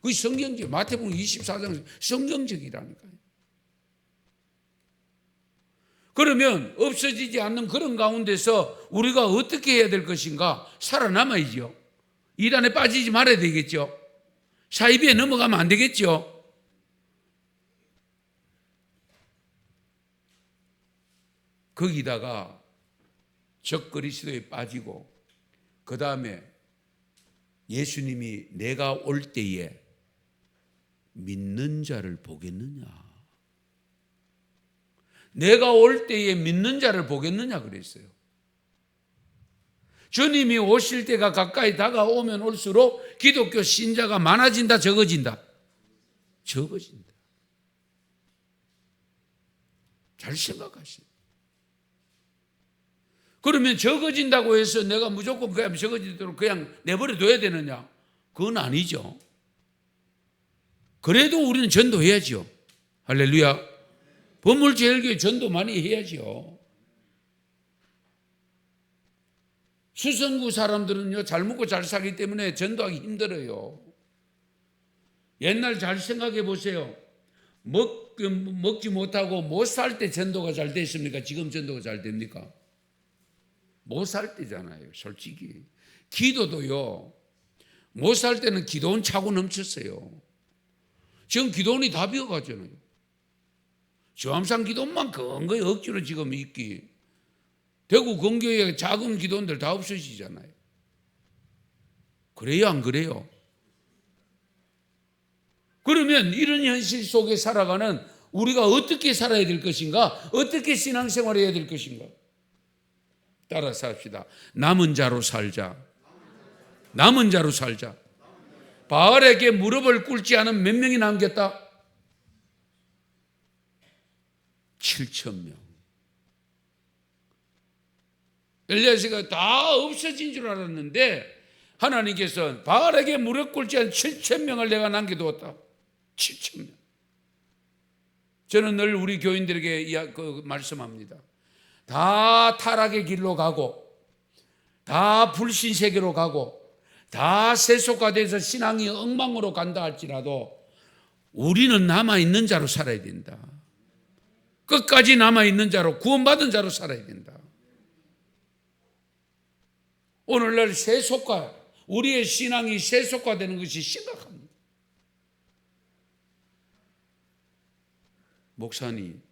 그게 성경적, 마태복음 24장 성경적이라니까요. 그러면 없어지지 않는 그런 가운데서 우리가 어떻게 해야 될 것인가? 살아남아야죠. 이단에 빠지지 말아야 되겠죠. 사이비에 넘어가면 안 되겠죠. 거기다가 적그리스도에 빠지고 그 다음에 예수님이 내가 올 때에 믿는 자를 보겠느냐, 내가 올 때에 믿는 자를 보겠느냐 그랬어요. 주님이 오실 때가 가까이 다가오면 올수록 기독교 신자가 많아진다, 적어진다? 적어진다. 잘 생각하시오. 그러면 적어진다고 해서 내가 무조건 그냥 적어지도록 그냥 내버려 둬야 되느냐? 그건 아니죠. 그래도 우리는 전도해야죠. 할렐루야. 범물제일교회 전도 많이 해야죠. 수성구 사람들은요, 잘 먹고 잘 살기 때문에 전도하기 힘들어요. 옛날 잘 생각해 보세요. 먹지 못하고 못 살 때 전도가 잘 됐습니까? 지금 전도가 잘 됩니까? 못 살 때잖아요, 솔직히. 기도도요, 못 살 때는 기도원 차고 넘쳤어요. 지금 기도원이 다 비어가잖아요. 주암산 기도원만 근거에 억지로 지금 있기. 대구 근교에 작은 기도원들 다 없어지잖아요. 그래요, 안 그래요? 그러면 이런 현실 속에 살아가는 우리가 어떻게 살아야 될 것인가? 어떻게 신앙생활을 해야 될 것인가? 따라서 합시다. 남은 자로 살자. 남은 자로 살자. 바알에게 무릎을 꿇지 않은 몇 명이 남겼다? 7,000명. 엘리야스가 다 없어진 줄 알았는데 하나님께서 바알에게 무릎 꿇지 않은 7,000명을 내가 남겨두었다. 7,000명. 저는 늘 우리 교인들에게 말씀합니다. 다 타락의 길로 가고, 다 불신 세계로 가고, 다 세속화돼서 신앙이 엉망으로 간다 할지라도 우리는 남아있는 자로 살아야 된다. 끝까지 남아있는 자로, 구원받은 자로 살아야 된다. 오늘날 세속화, 우리의 신앙이 세속화되는 것이 심각합니다. 목사님,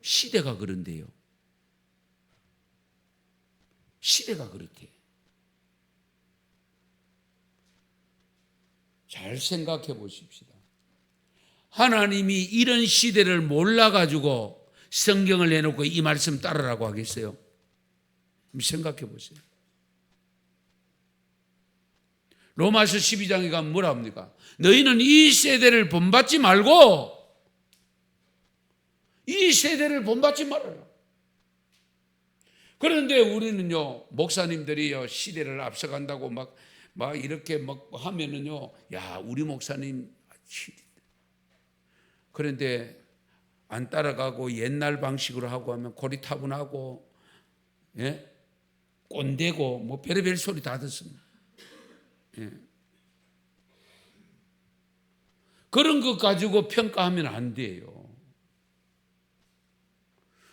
시대가 그런데요. 시대가 그렇대. 잘 생각해 보십시다. 하나님이 이런 시대를 몰라가지고 성경을 내놓고 이 말씀 따르라고 하겠어요? 생각해 보세요. 로마서 12장에 가면 뭐라 합니까? 너희는 이 세대를 본받지 말고 이 세대를 본받지 말아라. 그런데 우리는요, 목사님들이요, 시대를 앞서간다고 막 이렇게 막 하면은요, 야, 우리 목사님. 그런데 안 따라가고 옛날 방식으로 하고 하면 고리타분하고, 예? 꼰대고, 뭐 별의별 소리 다 듣습니다. 예. 그런 것 가지고 평가하면 안 돼요.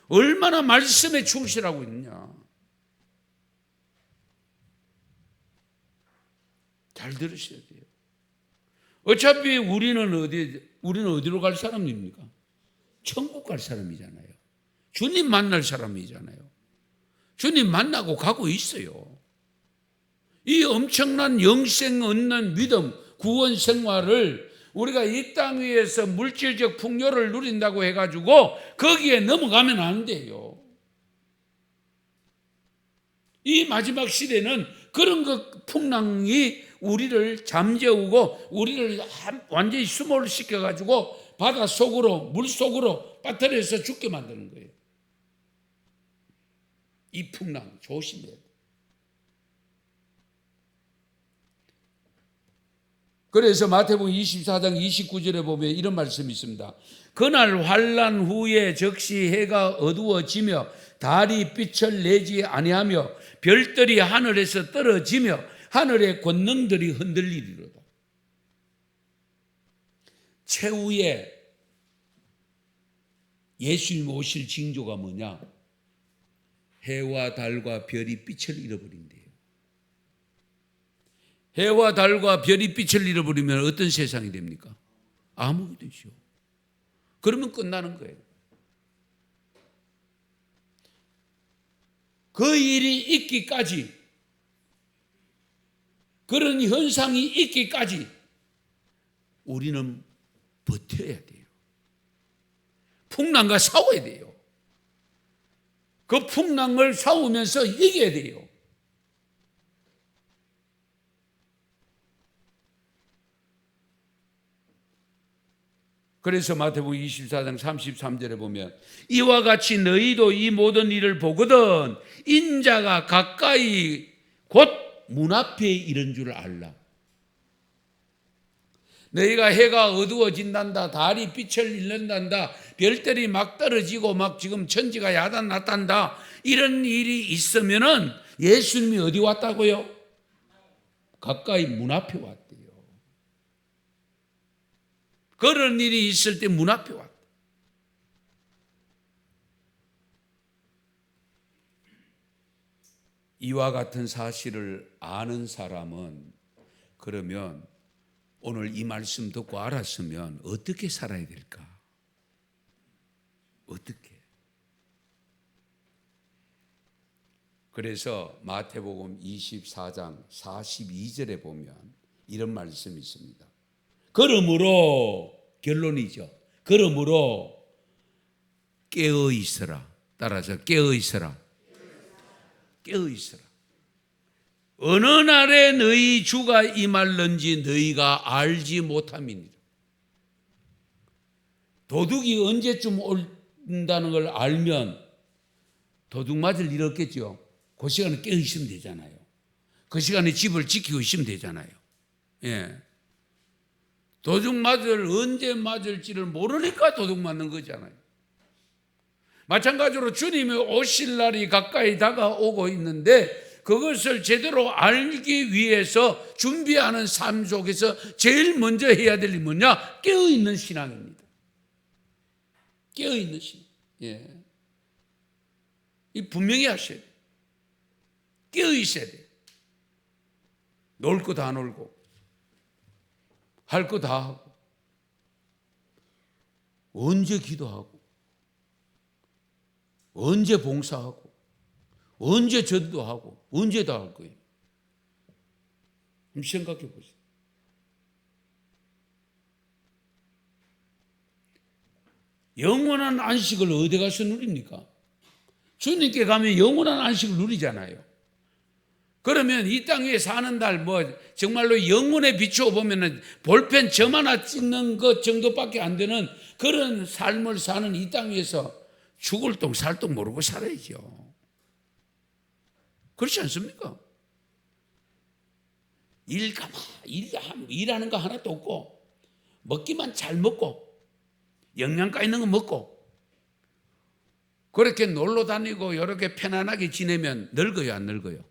얼마나 말씀에 충실하고 있느냐. 잘 들으셔야 돼요. 어차피 우리는 어디로 갈 사람입니까? 천국 갈 사람이잖아요. 주님 만날 사람이잖아요. 주님 만나고 가고 있어요. 이 엄청난 영생 얻는 믿음, 구원 생활을 우리가 이 땅 위에서 물질적 풍요를 누린다고 해가지고 거기에 넘어가면 안 돼요. 이 마지막 시대는 그런 것 풍랑이 우리를 잠재우고 우리를 완전히 수몰시켜가지고 바다 속으로 물 속으로 빠뜨려서 죽게 만드는 거예요. 이 풍랑 조심해야 돼요. 그래서 마태복음 24장 29절에 보면 이런 말씀이 있습니다. 그날 환난 후에 즉시 해가 어두워지며 달이 빛을 내지 아니하며 별들이 하늘에서 떨어지며 하늘의 권능들이 흔들리리로다. 최후에 예수님 오실 징조가 뭐냐? 해와 달과 별이 빛을 잃어버린대요. 해와 달과 별이 빛을 잃어버리면 어떤 세상이 됩니까? 암흑이 되죠. 그러면 끝나는 거예요. 그 일이 있기까지, 그런 현상이 있기까지 우리는 버텨야 돼요. 풍랑과 싸워야 돼요. 그 풍랑을 싸우면서 이겨야 돼요. 그래서 마태복음 24장 33절에 보면 이와 같이 너희도 이 모든 일을 보거든 인자가 가까이 곧 문 앞에 이른 줄 알라. 너희가 해가 어두워진단다, 달이 빛을 잃는단다, 별들이 막 떨어지고 막 지금 천지가 야단났단다, 이런 일이 있으면은 예수님이 어디 왔다고요? 가까이 문 앞에 왔대요. 그런 일이 있을 때 문 앞에 왔다. 이와 같은 사실을 아는 사람은 그러면 오늘 이 말씀 듣고 알았으면 어떻게 살아야 될까? 어떻게? 그래서 마태복음 24장 42절에 보면 이런 말씀이 있습니다. 그러므로 결론이죠. 그러므로 깨어 있어라. 따라서 깨어 있어라. 깨어 있어라. 어느 날에 너희 주가 임할는지 너희가 알지 못함이니라. 도둑이 언제쯤 온다는 걸 알면 도둑 맞을 일 없겠죠. 그 시간에 깨어 있으면 되잖아요. 그 시간에 집을 지키고 있으면 되잖아요. 예. 도둑 언제 맞을지를 모르니까 도둑 맞는 거잖아요. 마찬가지로 주님이 오실 날이 가까이 다가오고 있는데 그것을 제대로 알기 위해서 준비하는 삶 속에서 제일 먼저 해야 될 일이 뭐냐? 깨어있는 신앙입니다. 깨어있는 신앙. 예. 이 분명히 하셔야 돼요. 깨어있어야 돼요. 놀 거 다 놀고 할 거 다 하고 언제 기도하고 언제 봉사하고 언제 전도하고 언제 다 할 거예요. 생각해 보세요. 영원한 안식을 어디 가서 누립니까? 주님께 가면 영원한 안식을 누리잖아요. 그러면 이 땅에 사는 날 정말로 영혼에 비추어 보면은 볼펜 점 하나 찍는 것 정도밖에 안 되는 그런 삶을 사는 이 땅에서 죽을 똥 살 똥 모르고 살아야죠. 그렇지 않습니까? 일하는 거 하나도 없고 먹기만 잘 먹고 영양가 있는 거 먹고 그렇게 놀러 다니고 이렇게 편안하게 지내면 늙어요, 안 늙어요?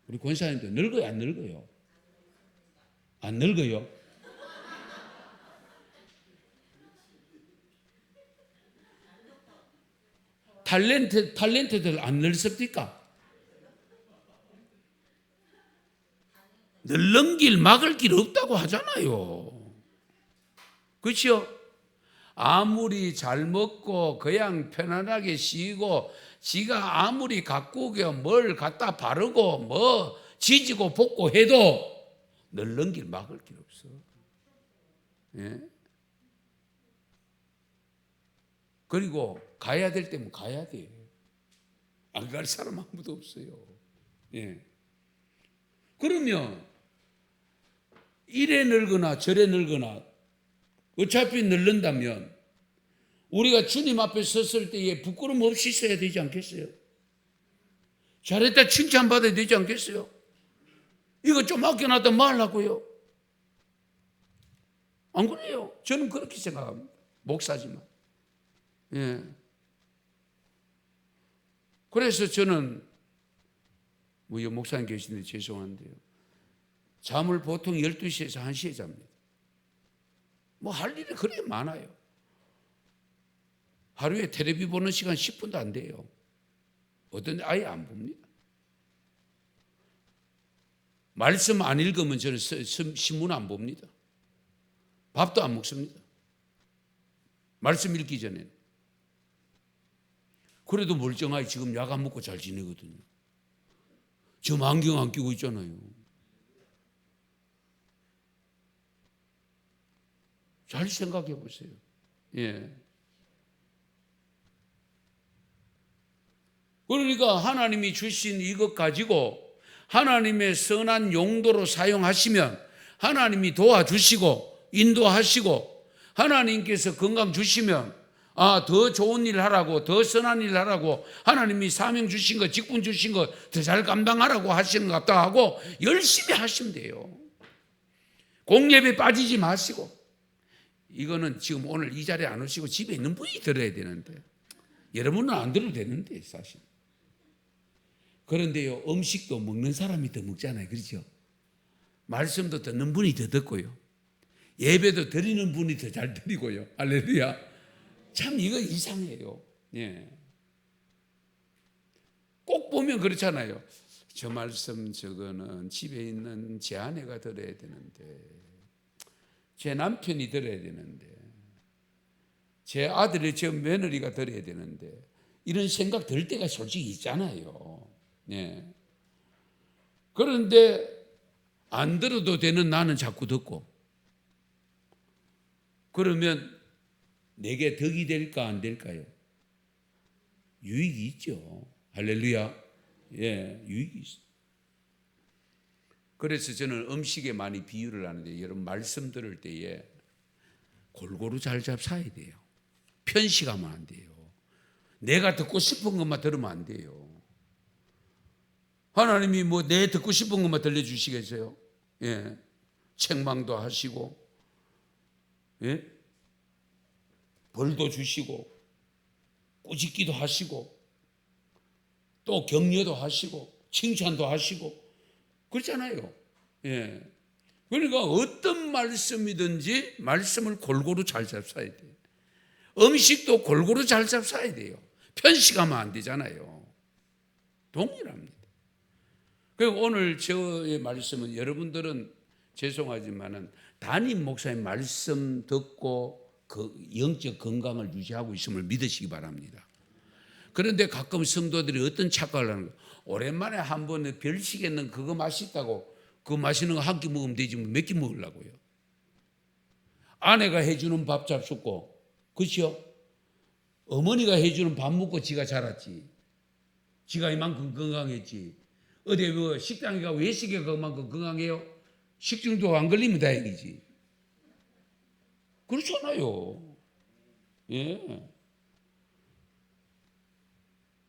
우리 권사님도 늙어요, 안 늙어요? 안 늙어요? 탤런트들 안 늙습니까? 늙는 길 막을 길 없다고 하잖아요. 그렇죠? 아무리 잘 먹고 그냥 편안하게 쉬고 지가 아무리 가꾸게 뭘 갖다 바르고 뭐 지지고 볶고 해도 늙는 길 막을 길 없어. 예? 그리고 가야 될 때면 가야 돼. 안 갈 사람 아무도 없어요. 예. 그러면 이래 늙거나 저래 늙거나 어차피 늙는다면 우리가 주님 앞에 섰을 때에 부끄럼 없이 서야 되지 않겠어요? 잘했다 칭찬받아야 되지 않겠어요? 이거 좀 아껴놨다 말라고요? 안 그래요? 저는 그렇게 생각합니다. 목사지만. 예. 그래서 저는 뭐 목사님 계신데 죄송한데요. 잠을 보통 12시에서 1시에 잡니다. 뭐 할 일이 그렇게 많아요. 하루에 텔레비 보는 시간 10분도 안 돼요. 어떤 데 아예 안 봅니다. 말씀 안 읽으면 저는 신문 안 봅니다. 밥도 안 먹습니다. 말씀 읽기 전에는. 그래도 멀쩡하게 지금 약 안 먹고 잘 지내거든요. 지금 안경 안 끼고 있잖아요. 잘 생각해 보세요. 예. 그러니까 하나님이 주신 이것 가지고 하나님의 선한 용도로 사용하시면 하나님이 도와주시고 인도하시고 하나님께서 건강 주시면 더 좋은 일 하라고 더 선한 일 하라고 하나님이 사명 주신 거 직분 주신 거 더 잘 감당하라고 하시는 것 같다 하고 열심히 하시면 돼요. 공예배 빠지지 마시고 이거는 지금 오늘 이 자리에 안 오시고 집에 있는 분이 들어야 되는데 여러분은 안 들어도 되는데 사실. 그런데요 음식도 먹는 사람이 더 먹잖아요. 그렇죠? 말씀도 듣는 분이 더 듣고요. 예배도 드리는 분이 더 잘 드리고요. 할렐루야. 참 이거 이상해요. 예. 꼭 보면 그렇잖아요. 저 말씀 저거는 집에 있는 제 아내가 들어야 되는데 제 남편이 들어야 되는데 제 아들이 제 며느리가 들어야 되는데 이런 생각 들 때가 솔직히 있잖아요. 예. 그런데 안 들어도 되는 나는 자꾸 듣고 그러면 내게 덕이 될까 안 될까요? 유익이 있죠. 할렐루야. 예, 유익이 있어요. 그래서 저는 음식에 많이 비유를 하는데 여러분 말씀 들을 때에 골고루 잘 잡사야 돼요. 편식하면 안 돼요. 내가 듣고 싶은 것만 들으면 안 돼요. 하나님이 뭐 내 듣고 싶은 것만 들려주시겠어요? 예, 책망도 하시고 예? 벌도 주시고 꾸짖기도 하시고 또 격려도 하시고 칭찬도 하시고 그렇잖아요. 예. 그러니까 어떤 말씀이든지 말씀을 골고루 잘 잡사야 돼요. 음식도 골고루 잘 잡사야 돼요. 편식하면 안 되잖아요. 동일합니다. 그리고 오늘 저의 말씀은 여러분들은 죄송하지만은 담임 목사님 말씀 듣고 그 영적 건강을 유지하고 있음을 믿으시기 바랍니다. 그런데 가끔 성도들이 어떤 착각을 하는 거예요. 오랜만에 한 번에 별식에는 그거 맛있다고 그거 맛있는 거 한 끼 먹으면 되지 몇 끼 먹으려고요. 아내가 해주는 밥 잡숫고 그렇죠? 어머니가 해주는 밥 먹고 지가 자랐지. 지가 이만큼 건강했지. 어디 뭐 식당에 가고 외식에 그만큼 건강해요? 식중독 안 걸리면 다행이지. 그렇잖아요. 예.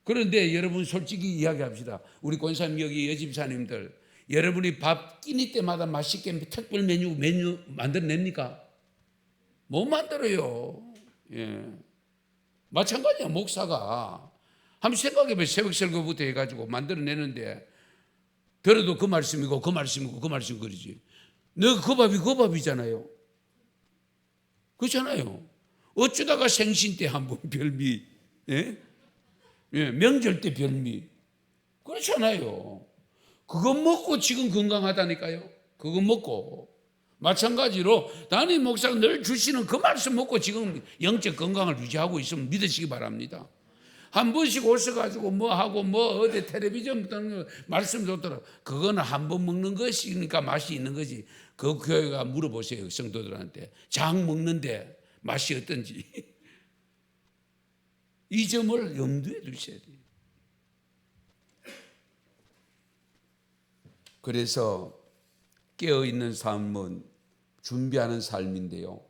그런데 여러분 솔직히 이야기합시다. 우리 권사님 여기 여집사님들 여러분이 밥 끼니 때마다 맛있게 특별 메뉴 만들어냅니까? 못 만들어요. 예. 마찬가지야. 목사가 한번 생각해봐요. 새벽 설교부터 해가지고 만들어내는데 들어도 그 말씀이고 그 말씀이고 그 말씀 그러지. 너 그 밥이 그 밥이잖아요. 그렇잖아요. 어쩌다가 생신 때 한 번 별미, 예? 예, 명절 때 별미. 그렇잖아요. 그거 먹고 지금 건강하다니까요. 그거 먹고. 마찬가지로 담임 목사가 늘 주시는 그 말씀 먹고 지금 영적 건강을 유지하고 있으면 믿으시기 바랍니다. 한 번씩 오셔가지고 뭐 하고 뭐 어디 텔레비전 말씀 듣더라. 그거는 한 번 먹는 것이니까 맛이 있는 거지. 그 교회가 물어보세요. 성도들한테. 장 먹는데 맛이 어떤지. 이 점을 염두에 두셔야 돼요. 그래서 깨어있는 삶은 준비하는 삶인데요.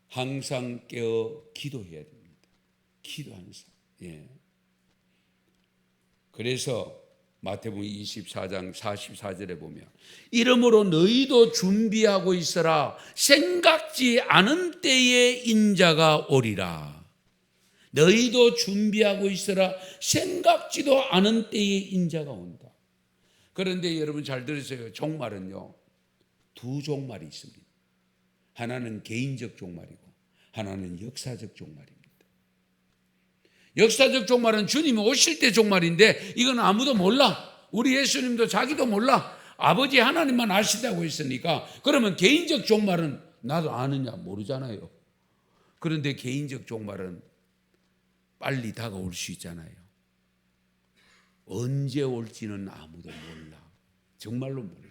항상 깨어 기도해야 됩니다. 기도하는 삶. 예. 그래서 마태복음 24장 44절에 보면 이러므로 너희도 준비하고 있어라. 생각지 않은 때에 인자가 오리라. 너희도 준비하고 있어라. 생각지도 않은 때에 인자가 온다. 그런데 여러분 잘 들으세요. 종말은요, 두 종말이 있습니다. 하나는 개인적 종말이고 하나는 역사적 종말입니다. 역사적 종말은 주님이 오실 때 종말인데 이건 아무도 몰라. 우리 예수님도 자기도 몰라. 아버지 하나님만 아시다고 했으니까. 그러면 개인적 종말은 나도 아느냐 모르잖아요. 그런데 개인적 종말은 빨리 다가올 수 있잖아요. 언제 올지는 아무도 몰라. 정말로 몰라.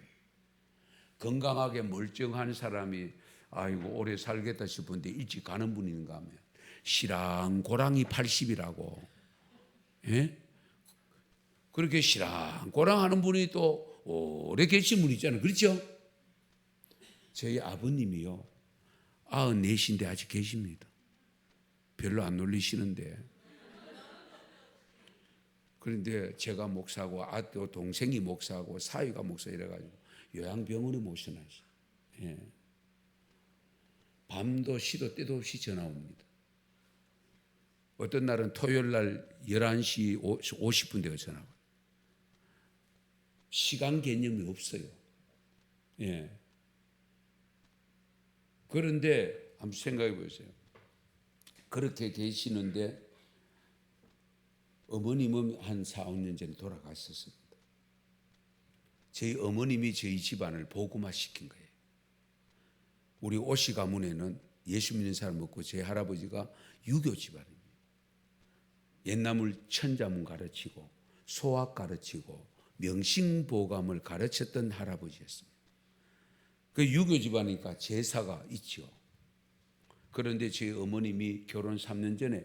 건강하게 멀쩡한 사람이 아이고 오래 살겠다 싶은데 일찍 가는 분이 있는가 하면 시랑고랑이 80이라고. 예? 그렇게 시랑고랑 하는 분이 또 오래 계신 분 있잖아요. 그렇죠? 저희 아버님이요 94인데 아직 계십니다. 별로 안 놀리시는데. 그런데 제가 목사고 아또 동생이 목사고 사위가 목사 이래가지고 요양병원에 모셔놨어요. 예. 밤도 시도 때도 없이 전화 옵니다. 어떤 날은 토요일 날 11시 50분 되어 전화 와요. 시간 개념이 없어요. 예. 그런데 한번 생각해 보세요. 그렇게 계시는데 어머님은 한 4, 5년 전에 돌아가셨습니다. 저희 어머님이 저희 집안을 복음화시킨 거예요. 우리 오씨 가문에는 예수 믿는 사람 없고 제 할아버지가 유교 집안입니다. 옛나물 천자문 가르치고 소학 가르치고 명심보감을 가르쳤던 할아버지였습니다. 그 유교 집안이니까 제사가 있죠. 그런데 제 어머님이 결혼 3년 전에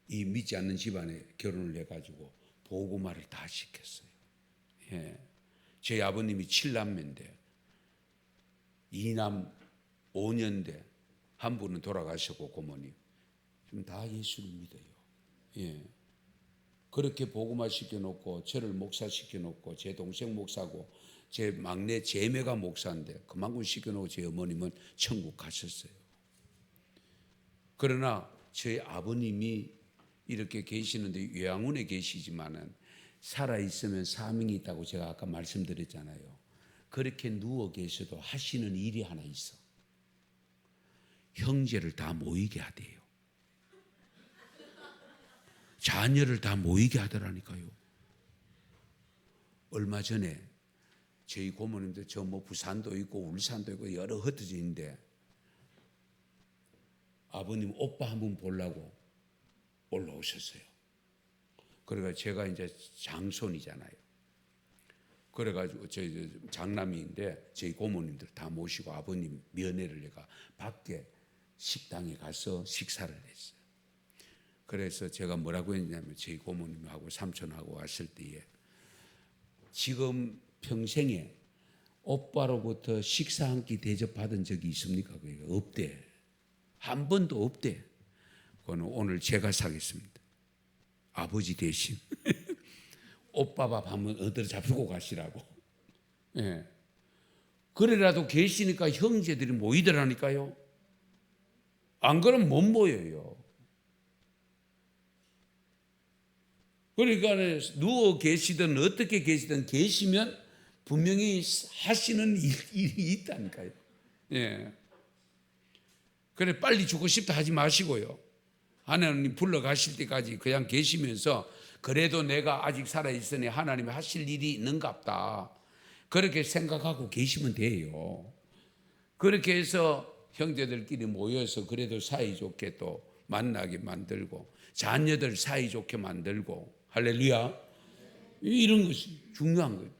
이 믿지 않는 집안에 결혼을 해가지고 복음화를 다 시켰어요. 예. 제 아버님이 7남매인데 2남 5년대 한 분은 돌아가셨고 고모님 지금 다 예수를 믿어요. 예. 그렇게 복음화 시켜놓고 저를 목사 시켜놓고 제 동생 목사고 제 막내 제매가 목사인데 그만큼 시켜놓고 제 어머님은 천국 가셨어요. 그러나 저희 아버님이 이렇게 계시는데 요양원에 계시지만은 살아있으면 사명이 있다고 제가 아까 말씀드렸잖아요. 그렇게 누워 계셔도 하시는 일이 하나 있어. 형제를 다 모이게 하대요. 자녀를 다 모이게 하더라니까요. 얼마 전에 저희 고모님들 저 뭐 부산도 있고 울산도 있고 여러 흩어져 있는데 아버님 오빠 한 분 보려고 올라오셨어요. 그래가 제가 이제 장손이잖아요. 그래가지고 저희 장남인데 저희 고모님들 다 모시고 아버님 면회를 내가 밖에 식당에 가서 식사를 했어요. 그래서 제가 뭐라고 했냐면 저희 고모님하고 삼촌하고 왔을 때에 지금 평생에 오빠로부터 식사 한 끼 대접받은 적이 있습니까? 없대. 한 번도 없대. 그거는 오늘 제가 사겠습니다. 아버지 대신 오빠 밥 한번 얻어 잡수고 가시라고. 예. 그래라도 계시니까 형제들이 모이더라니까요. 안 그러면 못 모여요. 그러니까 누워 계시든 어떻게 계시든 계시면 분명히 하시는 일이 있다니까요. 예. 그래 빨리 죽고 싶다 하지 마시고요. 하나님 불러가실 때까지 그냥 계시면서 그래도 내가 아직 살아있으니 하나님이 하실 일이 있는갑다. 그렇게 생각하고 계시면 돼요. 그렇게 해서 형제들끼리 모여서 그래도 사이좋게 또 만나게 만들고 자녀들 사이좋게 만들고 할렐루야. 이런 것이 중요한 거예요.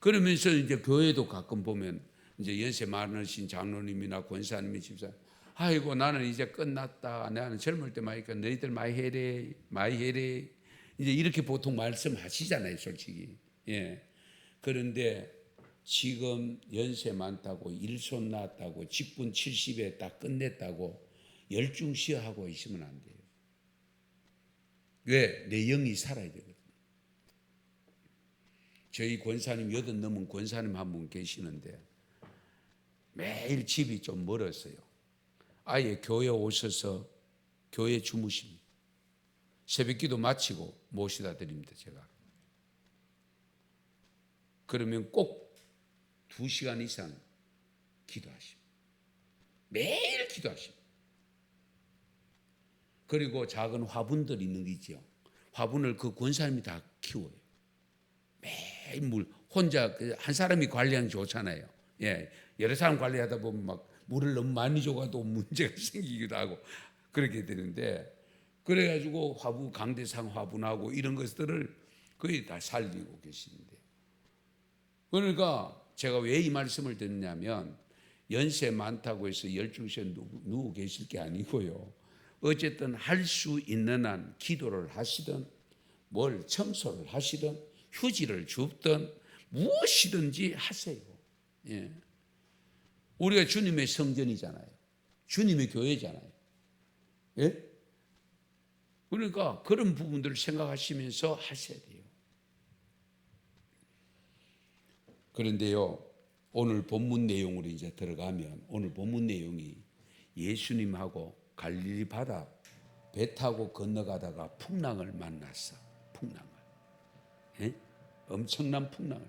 그러면서 이제 교회도 가끔 보면 이제 연세 많으신 장로님이나 권사님이 집사 아이고 나는 이제 끝났다. 나는 젊을 때 많이 했니까 너희들 많이 해래. 이제 이렇게 보통 말씀하시잖아요, 솔직히. 예. 그런데 지금 연세 많다고 일손 낳았다고 직분 70에 딱 끝냈다고 열중시하고 있으면 안 돼요. 왜? 내 영이 살아야 되거든요. 저희 권사님 80 넘은 권사님 한 분 계시는데 매일 집이 좀 멀었어요. 아예 교회 오셔서 교회 주무십니다. 새벽기도 마치고 모시다 드립니다. 제가. 그러면 꼭 2시간 이상 기도하십니다. 매일 기도하십니다. 그리고 작은 화분들 있는 게 있죠. 화분을 그 권사님이 다 키워요. 매일 물 혼자 한 사람이 관리하는 게 좋잖아요. 예, 여러 사람 관리하다 보면 막 물을 너무 많이 줘가도 문제가 생기기도 하고 그렇게 되는데, 그래가지고 화분, 강대상 화분하고 이런 것들을 거의 다 살리고 계시는데, 그러니까 제가 왜 이 말씀을 드리냐면 연세 많다고 해서 열중시에 누워 계실 게 아니고요. 어쨌든 할 수 있는 한 기도를 하시든 뭘 청소를 하시든 휴지를 줍든 무엇이든지 하세요. 예. 우리가 주님의 성전이잖아요. 주님의 교회잖아요. 예? 그러니까 그런 부분들을 생각하시면서 하셔야 돼요. 그런데요, 오늘 본문 내용으로 이제 들어가면 오늘 본문 내용이 예수님하고 갈릴리 바다 배 타고 건너가다가 풍랑을 만났어. 풍랑을. 예? 엄청난 풍랑을.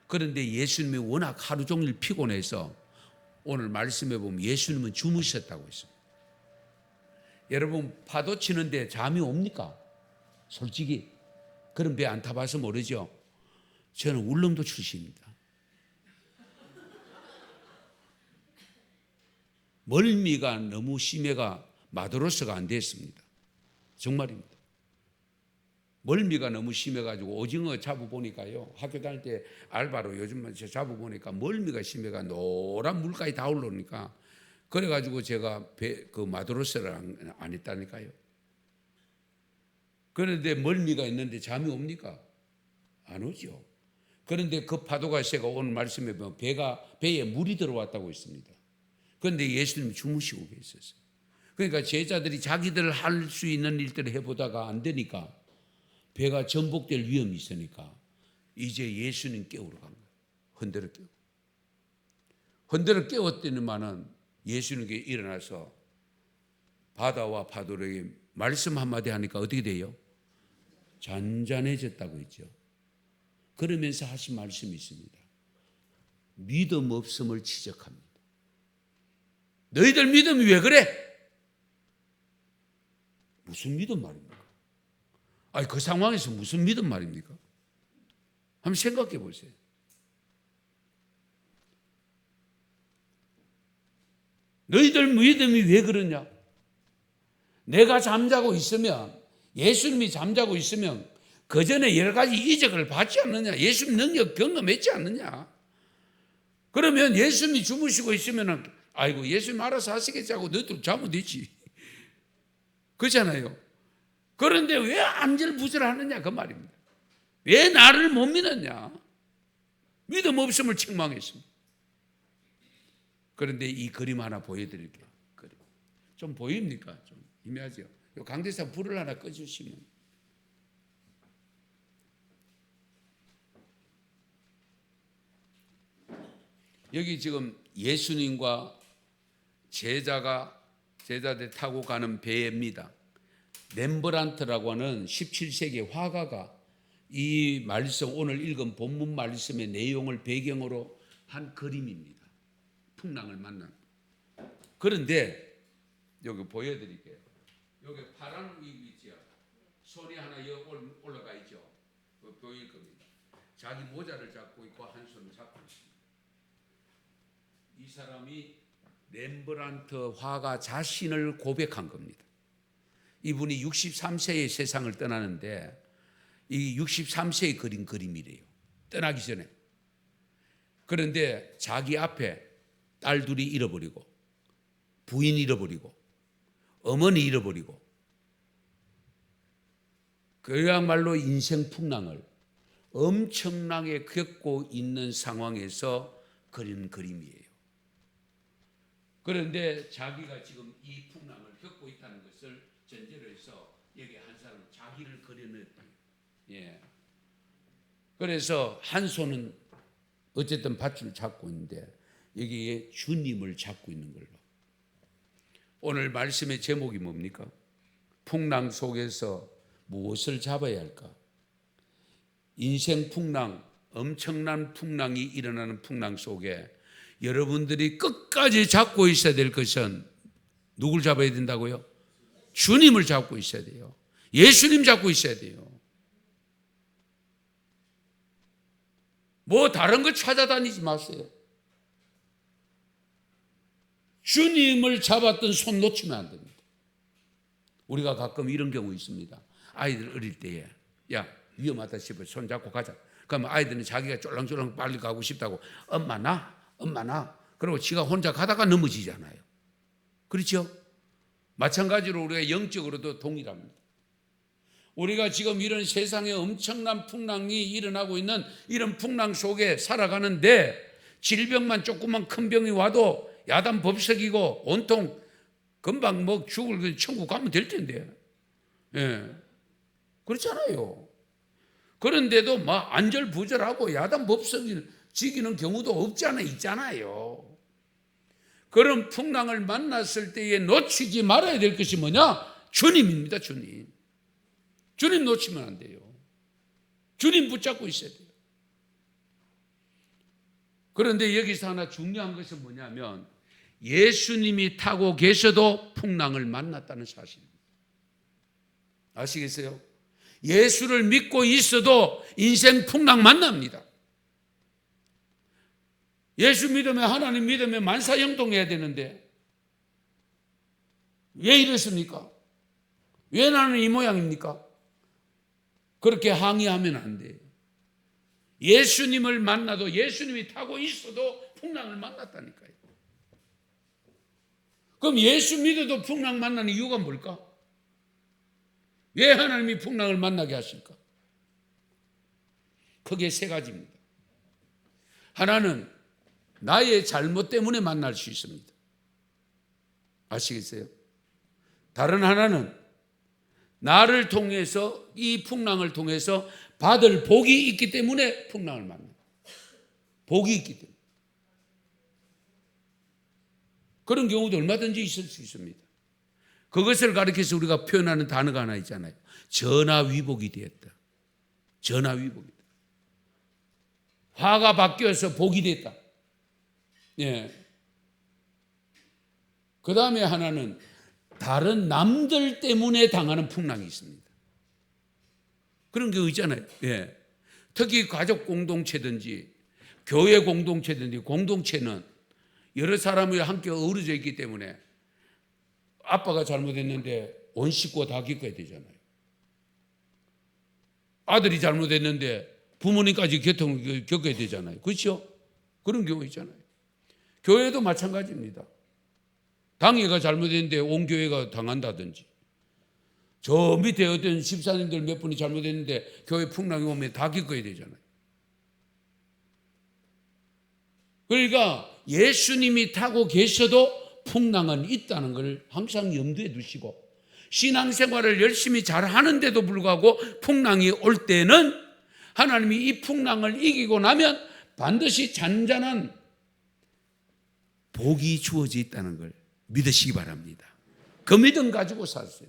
그런데 예수님이 워낙 하루 종일 피곤해서 오늘 말씀해 보면 예수님은 주무셨다고 했습니다. 여러분, 파도 치는데 잠이 옵니까? 솔직히 그런 배 안 타봐서 모르죠. 저는 울릉도 출신입니다. 멀미가 너무 심해가 마도로스가 안 됐습니다. 정말입니다. 멀미가 너무 심해가지고 오징어 잡아보니까요, 학교 다닐 때 알바로 요즘만 잡아보니까 멀미가 심해가 노란 물까지 다 올라오니까, 그래가지고 제가 그 마도로스를 안 했다니까요. 그런데 멀미가 있는데 잠이 옵니까? 안 오죠. 그런데 그 파도가 세가 오늘 말씀해 보면 배에 물이 들어왔다고 했습니다. 그런데 예수님이 주무시고 계셨어요. 그러니까 제자들이 자기들 할 수 있는 일들을 해보다가 안 되니까 배가 전복될 위험이 있으니까 이제 예수님 깨우러 간 거예요. 흔들어 깨웠더니만은 예수님께 일어나서 바다와 파도에게 말씀 한마디 하니까 어떻게 돼요? 잔잔해졌다고 했죠. 그러면서 하신 말씀이 있습니다. 믿음 없음을 지적합니다. 너희들 믿음이 왜 그래? 무슨 믿음 말입니까? 아니, 그 상황에서 무슨 믿음 말입니까? 한번 생각해 보세요. 너희들 믿음이 왜 그러냐? 내가 잠자고 있으면, 예수님이 잠자고 있으면 그 전에 여러 가지 이적을 받지 않느냐? 예수님 능력 경험했지 않느냐? 그러면 예수님이 주무시고 있으면 아이고 예수님 알아서 하시겠지 하고 너희들 자면 되지. 그렇잖아요. 그런데 왜 안절부절하느냐 그 말입니다. 왜 나를 못 믿느냐? 믿음 없음을 책망했습니다. 그런데 이 그림 하나 보여드릴게요. 그림. 좀 보입니까? 좀 희미하죠? 강대상 불을 하나 꺼주시면. 여기 지금 예수님과 제자들 타고 가는 배입니다. 렘브란트라고 하는 17세기 화가가 이 말씀, 오늘 읽은 본문 말씀의 내용을 배경으로 한 그림입니다. 풍랑을 만난. 그런데 여기 보여드릴게요. 여기 파란 위고 있죠. 손이 하나 올라가 있죠. 보일 겁니다. 자기 모자를 잡고 있고 한 손을 잡고 있습니다. 이 사람이 렘브란트 화가 자신을 고백한 겁니다. 이분이 63세의 세상을 떠나는데 이 63세에 그린 그림이래요. 떠나기 전에. 그런데 자기 앞에 딸 둘이 잃어버리고 부인 잃어버리고 어머니 잃어버리고 그야말로 인생 풍랑을 엄청나게 겪고 있는 상황에서 그린 그림이에요. 그런데 자기가 지금 이 풍랑을 겪고 있다는 것을 전제로 해서 여기 한 사람은 자기를 그려냈다. 예. 그래서 한 손은 어쨌든 밧줄 잡고 있는데 여기에 주님을 잡고 있는 걸로. 오늘 말씀의 제목이 뭡니까? 풍랑 속에서 무엇을 잡아야 할까? 인생 풍랑, 엄청난 풍랑이 일어나는 풍랑 속에 여러분들이 끝까지 잡고 있어야 될 것은 누굴 잡아야 된다고요? 주님을 잡고 있어야 돼요. 예수님 잡고 있어야 돼요. 뭐 다른 거 찾아다니지 마세요. 주님을 잡았던 손 놓치면 안 됩니다. 우리가 가끔 이런 경우 있습니다. 아이들 어릴 때에 야 위험하다 싶어 손 잡고 가자. 그러면 아이들은 자기가 쫄랑쫄랑 빨리 가고 싶다고 엄마 나 그리고 지가 혼자 가다가 넘어지잖아요. 그렇죠? 마찬가지로 우리가 영적으로도 동일합니다. 우리가 지금 이런 세상에 엄청난 풍랑이 일어나고 있는 이런 풍랑 속에 살아가는데 질병만 조그만 큰 병이 와도 야단 법석이고 온통 금방 뭐 죽을 천국 가면 될 텐데. 예. 그렇잖아요. 그런데도 막 안절부절하고 야단 법석이 지기는 경우도 없지 않아 있잖아요. 그런 풍랑을 만났을 때에 놓치지 말아야 될 것이 뭐냐? 주님입니다. 주님. 주님 놓치면 안 돼요. 주님 붙잡고 있어야 돼요. 그런데 여기서 하나 중요한 것은 뭐냐면 예수님이 타고 계셔도 풍랑을 만났다는 사실입니다. 아시겠어요? 예수를 믿고 있어도 인생 풍랑 만납니다. 예수 믿으면 하나님 믿으면 만사형통해야 되는데 왜 이렇습니까? 왜 나는 이 모양입니까? 그렇게 항의하면 안 돼요. 예수님을 만나도 예수님이 타고 있어도 풍랑을 만났다니까요. 그럼 예수 믿어도 풍랑 만나는 이유가 뭘까? 왜 하나님이 풍랑을 만나게 하실까? 크게 세 가지입니다. 하나는 나의 잘못 때문에 만날 수 있습니다. 아시겠어요? 다른 하나는 나를 통해서 이 풍랑을 통해서 받을 복이 있기 때문에 풍랑을 만납니다. 복이 있기 때문에. 그런 경우도 얼마든지 있을 수 있습니다. 그것을 가리켜서 우리가 표현하는 단어가 하나 있잖아요. 전화위복이 되었다. 전화위복이다. 화가 바뀌어서 복이 됐다. 예. 그 다음에 하나는 다른 남들 때문에 당하는 풍랑이 있습니다. 그런 경우 있잖아요. 예. 특히 가족 공동체든지 교회 공동체든지 공동체는 여러 사람이 함께 어우러져 있기 때문에 아빠가 잘못했는데 온 식구가 다 겪어야 되잖아요. 아들이 잘못했는데 부모님까지 겪어야 되잖아요. 그렇죠? 그런 경우 있잖아요. 교회도 마찬가지입니다. 당회가 잘못했는데 온 교회가 당한다든지 저 밑에 어떤 집사님들 몇 분이 잘못했는데 교회 풍랑이 오면 다 겪어야 되잖아요. 그러니까 예수님이 타고 계셔도 풍랑은 있다는 걸 항상 염두에 두시고 신앙생활을 열심히 잘 하는데도 불구하고 풍랑이 올 때는 하나님이 이 풍랑을 이기고 나면 반드시 잔잔한 복이 주어져 있다는 걸 믿으시기 바랍니다. 그 믿음 가지고 살아야 돼요.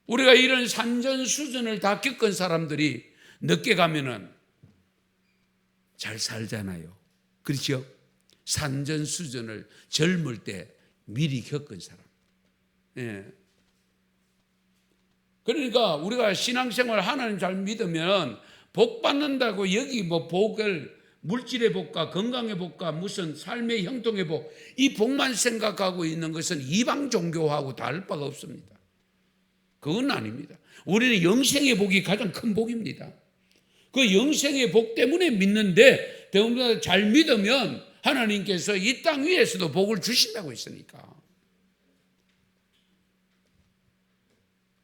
우리가 이런 산전수전을 다 겪은 사람들이 늦게 가면은 잘 살잖아요. 그렇죠? 산전수전을 젊을 때 미리 겪은 사람. 예. 그러니까 우리가 신앙생활 하나님 잘 믿으면 복 받는다고 여기 뭐 복을 물질의 복과 건강의 복과 무슨 삶의 형통의 복, 이 복만 생각하고 있는 것은 이방 종교하고 다를 바가 없습니다. 그건 아닙니다. 우리는 영생의 복이 가장 큰 복입니다. 그 영생의 복 때문에 믿는데 더군다나 잘 믿으면 하나님께서 이 땅 위에서도 복을 주신다고 했으니까.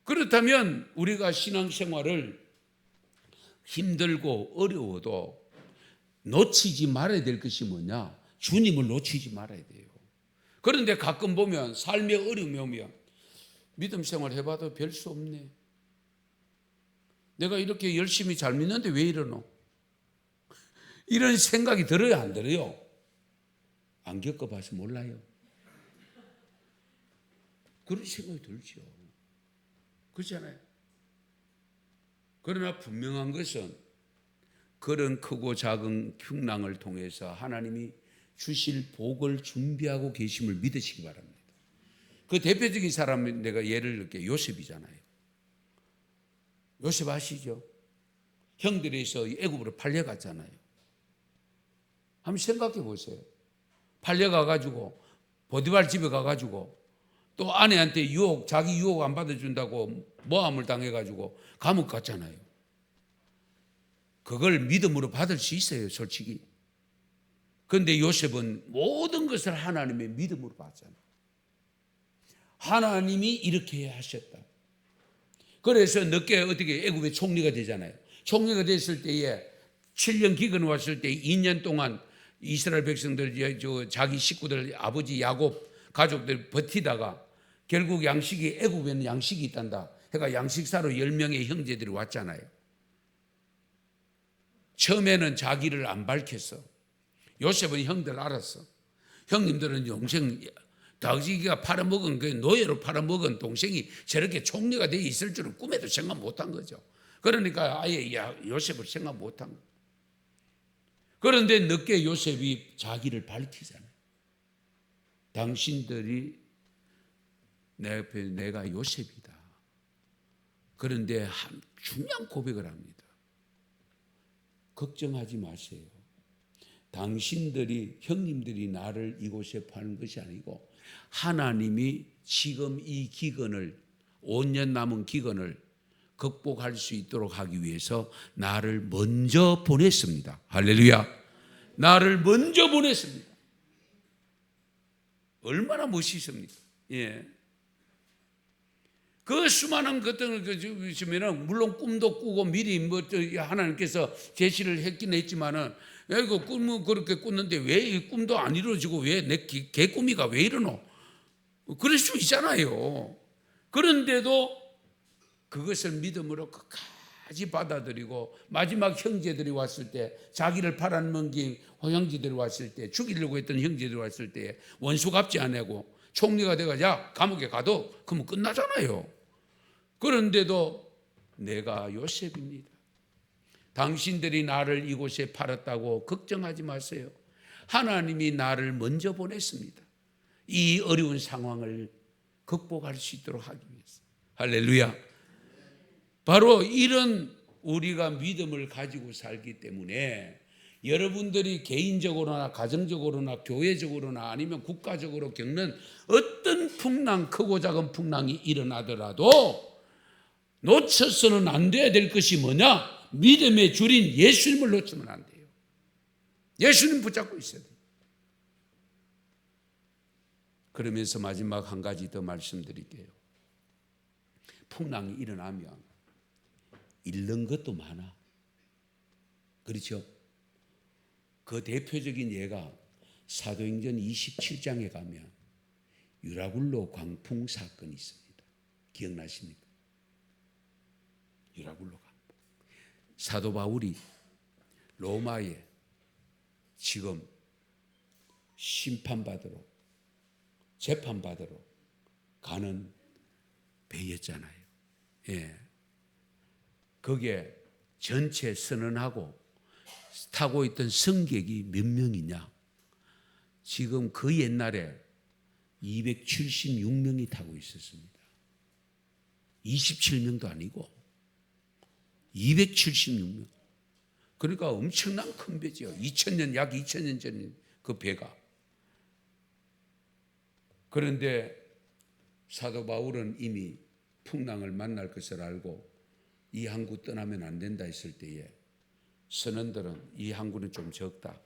그렇다면 우리가 신앙생활을 힘들고 어려워도 놓치지 말아야 될 것이 뭐냐? 주님을 놓치지 말아야 돼요. 그런데 가끔 보면 삶의 어려움이 오면 믿음 생활 해봐도 별 수 없네. 내가 이렇게 열심히 잘 믿는데 왜 이러노? 이런 생각이 들어요, 안 들어요? 안 겪어봐서 몰라요. 그런 생각이 들죠. 그렇잖아요. 그러나 분명한 것은 그런 크고 작은 풍랑을 통해서 하나님이 주실 복을 준비하고 계심을 믿으시기 바랍니다. 그 대표적인 사람이 내가 예를 들게 요셉이잖아요. 요셉 아시죠? 형들에서 애굽으로 팔려갔잖아요. 한번 생각해 보세요. 팔려가가지고 보디발 집에 가가지고 또 아내한테 유혹, 자기 유혹 안 받아준다고 모함을 당해가지고 감옥 갔잖아요. 그걸 믿음으로 받을 수 있어요, 솔직히. 그런데 요셉은 모든 것을 하나님의 믿음으로 받잖아요. 하나님이 이렇게 하셨다. 그래서 늦게 어떻게 애굽의 총리가 되잖아요. 총리가 됐을 때에 7년 기근 왔을 때 2년 동안 이스라엘 백성들, 자기 식구들, 아버지 야곱 가족들 버티다가 결국 양식이, 애굽에는 양식이 있단다. 그러니까 양식사로 10명의 형제들이 왔잖아요. 처음에는 자기를 안 밝혔어. 요셉은 형들 알았어. 형님들은 영생, 자기가 팔아먹은, 그 노예로 팔아먹은 동생이 저렇게 총리가 돼 있을 줄은 꿈에도 생각 못한 거죠. 그러니까 아예 요셉을 생각 못한 거예요. 그런데 늦게 요셉이 자기를 밝히잖아요. 당신들이 내가 요셉이다. 그런데 한 중요한 고백을 합니다. 걱정하지 마세요. 당신들이, 형님들이 나를 이곳에 파는 것이 아니고 하나님이 지금 이 기근을, 5년 남은 기근을 극복할 수 있도록 하기 위해서 나를 먼저 보냈습니다. 할렐루야. 나를 먼저 보냈습니다. 얼마나 멋있습니까? 예. 그 수많은 것들을 보시면은 물론 꿈도 꾸고 미리 뭐 하나님께서 제시를 했긴 했지만은 그 꿈은 그렇게 꿨는데 왜 이 꿈도 안 이루어지고 왜 내 개꾸미가 왜 이러노? 그럴 수 있잖아요. 그런데도 그것을 믿음으로 끝까지 받아들이고 마지막 형제들이 왔을 때, 자기를 팔아넘긴 형제들이 왔을 때, 죽이려고 했던 형제들이 왔을 때 원수 갚지 안 하고 총리가 돼가지고 야 감옥에 가도 그러면 끝나잖아요. 그런데도 내가 요셉입니다. 당신들이 나를 이곳에 팔았다고 걱정하지 마세요. 하나님이 나를 먼저 보냈습니다. 이 어려운 상황을 극복할 수 있도록 하기 위해서. 할렐루야. 바로 이런 우리가 믿음을 가지고 살기 때문에 여러분들이 개인적으로나 가정적으로나 교회적으로나 아니면 국가적으로 겪는 어떤 풍랑, 크고 작은 풍랑이 일어나더라도 놓쳐서는 안 돼야 될 것이 뭐냐? 믿음의 줄인 예수님을 놓치면 안 돼요. 예수님 붙잡고 있어야 돼요. 그러면서 마지막 한 가지 더 말씀드릴게요. 풍랑이 일어나면 잃는 것도 많아. 그렇죠? 그 대표적인 예가 사도행전 27장에 가면 유라굴로 광풍 사건이 있습니다. 기억나십니까? 유라굴로 광풍. 사도 바울이 로마에 지금 심판받으러, 재판받으러 가는 배였잖아요. 예. 거기에 전체 선언하고 타고 있던 승객이 몇 명이냐? 지금 그 옛날에 276명이 타고 있었습니다. 27명도 아니고 276명. 그러니까 엄청난 큰 배죠. 2000년, 약 2000년 전 그 배가. 그런데 사도 바울은 이미 풍랑을 만날 것을 알고 이 항구 떠나면 안 된다 했을 때에 선원들은 이 항구는 좀 적다.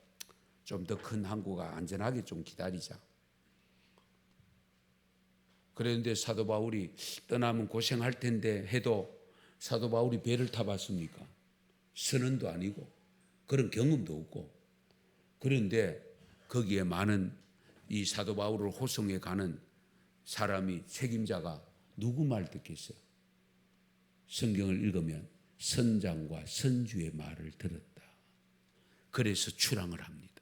좀 더 큰 항구가 안전하게 좀 기다리자. 그런데 사도 바울이 떠나면 고생할 텐데 해도 사도 바울이 배를 타봤습니까? 선언도 아니고 그런 경험도 없고, 그런데 거기에 많은 이 사도 바울을 호송해 가는 사람이, 책임자가 누구 말 듣겠어요? 성경을 읽으면 선장과 선주의 말을 들었다. 그래서 출항을 합니다.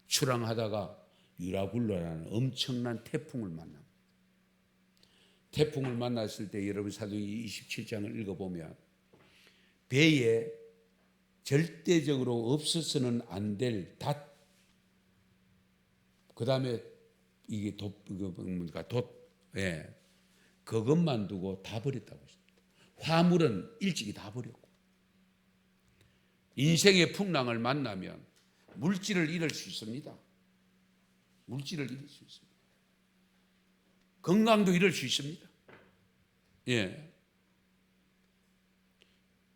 출항하다가 유라굴로라는 엄청난 태풍을 만납니다. 태풍을 만났을 때 여러분 사도행전 27장을 읽어보면 배에 절대적으로 없어서는 안 될 닷, 그 다음에 이게 그것만 두고 다 버렸다고 했습니다. 화물은 일찍이 다 버렸고, 인생의 풍랑을 만나면 물질을 잃을 수 있습니다. 물질을 잃을 수 있습니다. 건강도 잃을 수 있습니다. 예.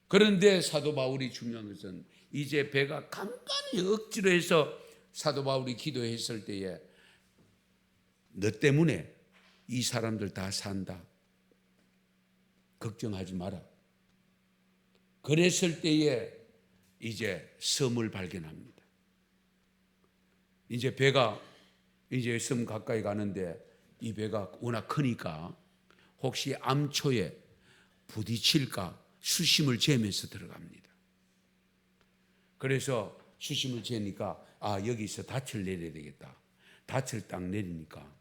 그런데 사도 바울이 중요한 것은 이제 배가 간간히 억지로 해서 사도 바울이 기도했을 때에 너 때문에 이 사람들 다 산다. 걱정하지 마라. 그랬을 때에 이제 섬을 발견합니다. 이제 배가 이제 섬 가까이 가는데 이 배가 워낙 크니까 혹시 암초에 부딪힐까 수심을 재면서 들어갑니다. 그래서 수심을 재니까 여기서 닻을 내려야 되겠다. 닻을 딱 내리니까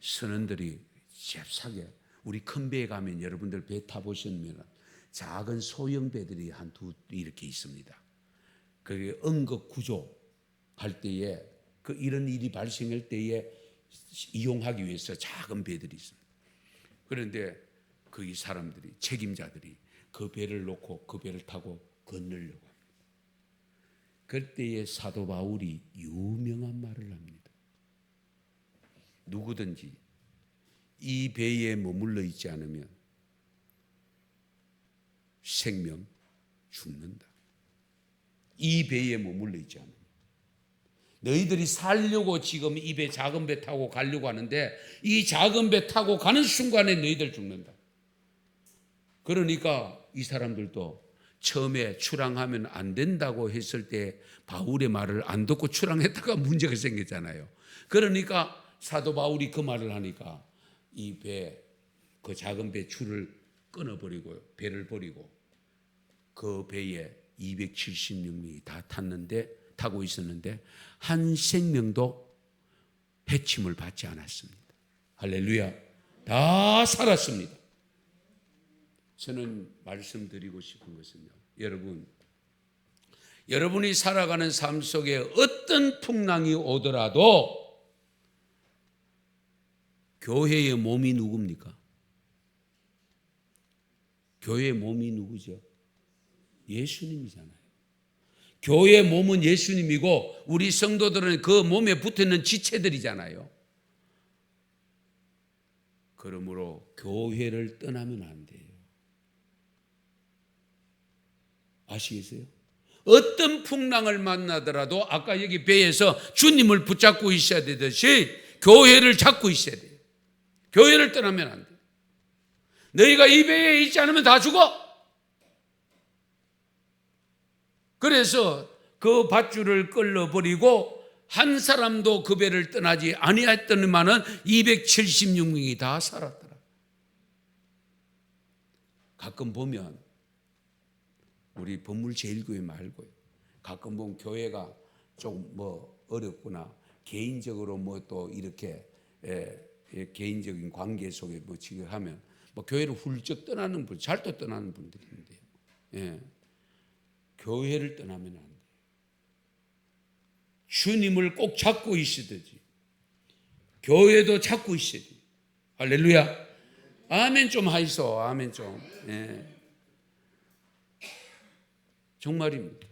선원들이 잽싸게, 우리 큰 배에 가면 여러분들 배 타보시면 작은 소형 배들이 한두 이렇게 있습니다. 그게 응급 구조 할 때에 이런 일이 발생할 때에 이용하기 위해서 작은 배들이 있습니다. 그런데 그 사람들이, 책임자들이 그 배를 놓고 그 배를 타고 건너려고 합니다. 그때에 사도 바울이 유명한 말을 합니다. 누구든지 이 배에 머물러 있지 않으면 생명 죽는다. 이 배에 머물러 있지 않으면. 너희들이 살려고 지금 이 배, 작은 배 타고 가려고 하는데 이 작은 배 타고 가는 순간에 너희들 죽는다. 그러니까 이 사람들도 처음에 출항하면 안 된다고 했을 때 바울의 말을 안 듣고 출항했다가 문제가 생겼잖아요. 그러니까 사도 바울이 그 말을 하니까 이 배, 그 작은 배 줄을 끊어버리고 배를 버리고 그 배에 276명이 다 타고 있었는데 한 생명도 해침을 받지 않았습니다. 할렐루야. 다 살았습니다. 저는 말씀드리고 싶은 것은요, 여러분이 살아가는 삶 속에 어떤 풍랑이 오더라도 교회의 몸이 누굽니까? 교회의 몸이 누구죠? 예수님이잖아요. 교회의 몸은 예수님이고 우리 성도들은 그 몸에 붙어있는 지체들이잖아요. 그러므로 교회를 떠나면 안 돼요. 아시겠어요? 어떤 풍랑을 만나더라도 아까 여기 배에서 주님을 붙잡고 있어야 되듯이 교회를 잡고 있어야 돼요. 교회를 떠나면 안 돼요. 너희가 이 배에 있지 않으면 다 죽어. 그래서 그 밧줄을 끌어버리고 한 사람도 그 배를 떠나지 아니했더니만은 276명이 다 살았더라. 가끔 보면 우리 법물제일교회 말고요, 가끔 보면 교회가 좀 어렵구나, 개인적으로 또 이렇게 개인적인 관계 속에 지금 하면 교회를 훌쩍 떠나는 분, 잘도 떠나는 분들이 있는데요. 예. 교회를 떠나면 안 돼요. 주님을 꼭 잡고 있어야지. 교회도 잡고 있어야 돼요. 할렐루야. 아멘 좀 하이소. 아멘 좀. 예. 정말입니다.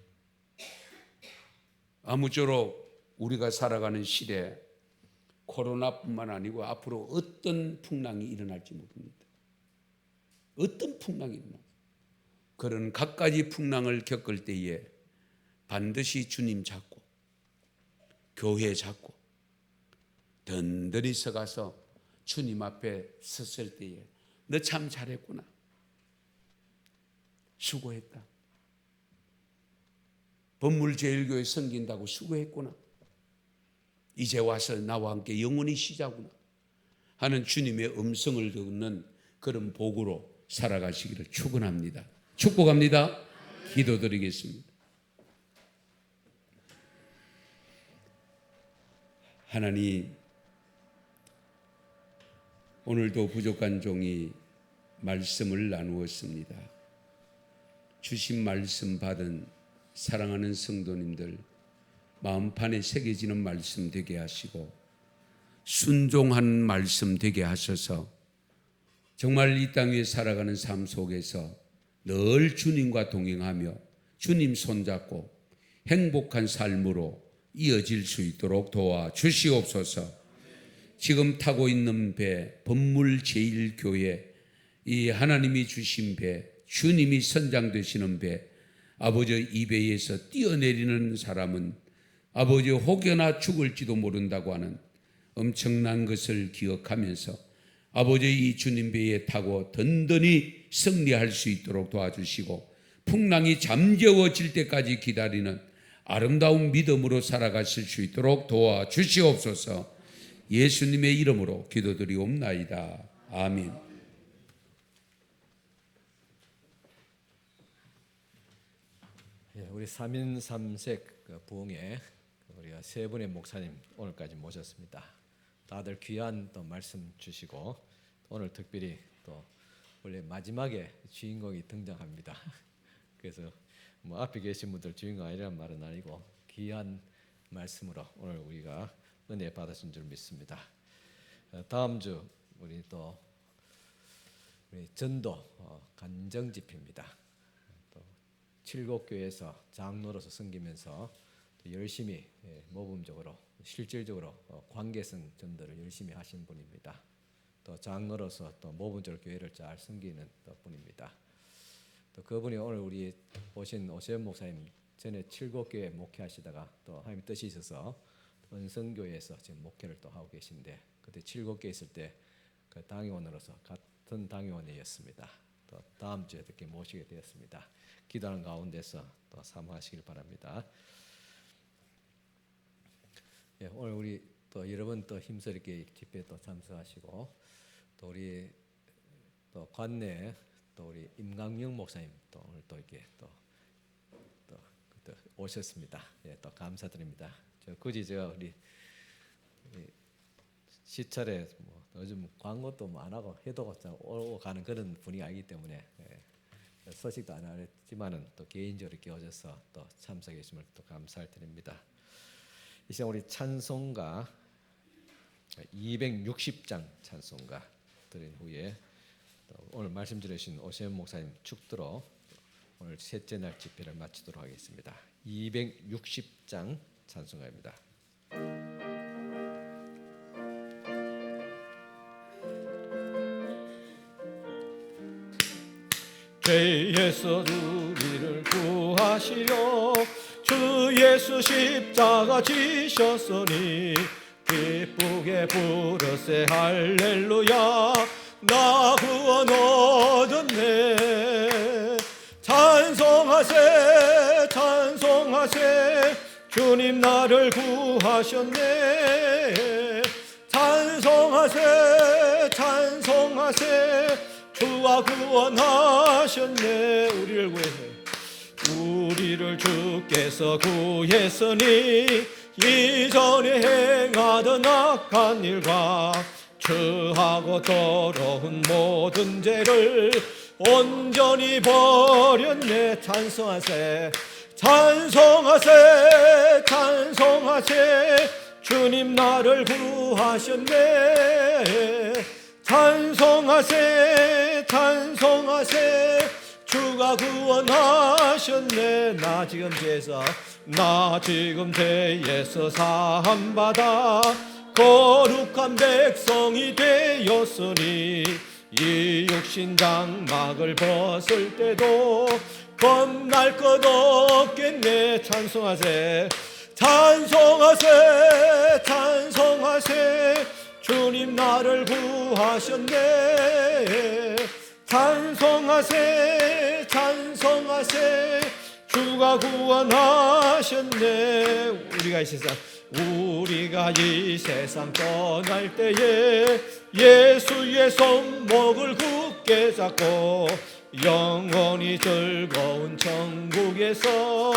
아무쪼록 우리가 살아가는 시대에 코로나뿐만 아니고 앞으로 어떤 풍랑이 일어날지 모릅니다. 어떤 풍랑이 일어날지. 그런 갖가지 풍랑을 겪을 때에 반드시 주님 잡고 교회 잡고 든든히 서가서 주님 앞에 섰을 때에 너 참 잘했구나, 수고했다, 법물제일교회 섬긴다고 수고했구나. 이제 와서 나와 함께 영원히 쉬자구나 하는 주님의 음성을 듣는 그런 복으로 살아가시기를 축원합니다. 축복합니다. 기도드리겠습니다. 하나님, 오늘도 부족한 종이 말씀을 나누었습니다. 주신 말씀 받은 사랑하는 성도님들 마음판에 새겨지는 말씀 되게 하시고 순종하는 말씀 되게 하셔서 정말 이 땅 위에 살아가는 삶 속에서 늘 주님과 동행하며 주님 손잡고 행복한 삶으로 이어질 수 있도록 도와주시옵소서. 지금 타고 있는 배 법물제일교회, 이 하나님이 주신 배, 주님이 선장되시는 배, 아버지 이 배에서 뛰어내리는 사람은 아버지 혹여나 죽을지도 모른다고 하는 엄청난 것을 기억하면서 아버지 이 주님 배에 타고 든든히 승리할 수 있도록 도와주시고 풍랑이 잠재워질 때까지 기다리는 아름다운 믿음으로 살아가실 수 있도록 도와주시옵소서. 예수님의 이름으로 기도드리옵나이다. 아멘. 우리 3인 3색 부흥회 우리가 세 분의 목사님 오늘까지 모셨습니다. 다들 귀한 또 말씀 주시고 오늘 특별히 또 원래 마지막에 주인공이 등장합니다. 그래서 뭐 앞에 계신 분들 주인공 아니라는 말은 아니고 귀한 말씀으로 오늘 우리가 은혜 받으신 줄 믿습니다. 다음 주 우리 또 우리 전도 간정 집회입니다. 또 칠곡교회에서 장로로서 섬기면서 또 열심히 모범적으로 실질적으로 관계성 전도를 열심히 하신 분입니다. 또 장로로서 또 모범적으로 교회를 잘 섬기는 분입니다. 또 그분이 오늘 우리 오신 오세훈 목사님 전에 칠곡교회 목회하시다가 또 하나님 뜻이 있어서 은성교회에서 지금 목회를 또 하고 계신데 그때 칠곡교회 있을 때 그 당회원으로서 같은 당회원이었습니다. 또 다음 주에 이렇게 모시게 되었습니다. 기도하는 가운데서 또 사모하시길 바랍니다. 예, 오늘 우리 또 여러분 또 힘쓰게 집회 또 참석하시고 또 우리 또 관내 또 우리 임강영 목사님 또 오늘 또 이렇게 또 오셨습니다. 예, 또 감사드립니다. 굳이 제가 우리 시찰에 뭐 요즘 광고도 뭐 안 하고 해도 오고 가는 그런 분위기 아니기 때문에 소식도 안 했지만은 또 개인적으로 이렇게 오셔서 또 참석해 주심을 또 감사를 드립니다. 이 시간 우리 찬송가 260장 찬송가 드린 후에 오늘 말씀 들으신 오세훈 목사님 축도로 오늘 셋째 날 집회를 마치도록 하겠습니다. 260장 찬송가입니다. 죄에서 우리를 구하시려 주 예수 십자가 지셨으니 기쁘게 부르세 할렐루야 나 구원 얻었네. 찬송하세 찬송하세 주님 나를 구하셨네. 찬송하세 찬송하세 주와 구원하셨네. 우리를 주께서 구했으니 이전에 행하던 악한 일과 처하고 더러운 모든 죄를 온전히 버렸네. 찬송하세 찬송하세 찬송하세 주님 나를 구하셨네. 찬송하세 찬송하세 주가 구원하셨네. 나 지금 죄에서 사함받아 거룩한 백성이 되었으니 이 육신 장막을 벗을 때도 겁날 것 없겠네. 찬송하세 찬송하세 찬송하세 주님 나를 구하셨네. 찬송하세 찬송하세 주가 구원하셨네. 구원하셨네. 우리가 이 세상 떠날 때에 예수의 손목을 굳게 잡고 영원히 즐거운 천국에서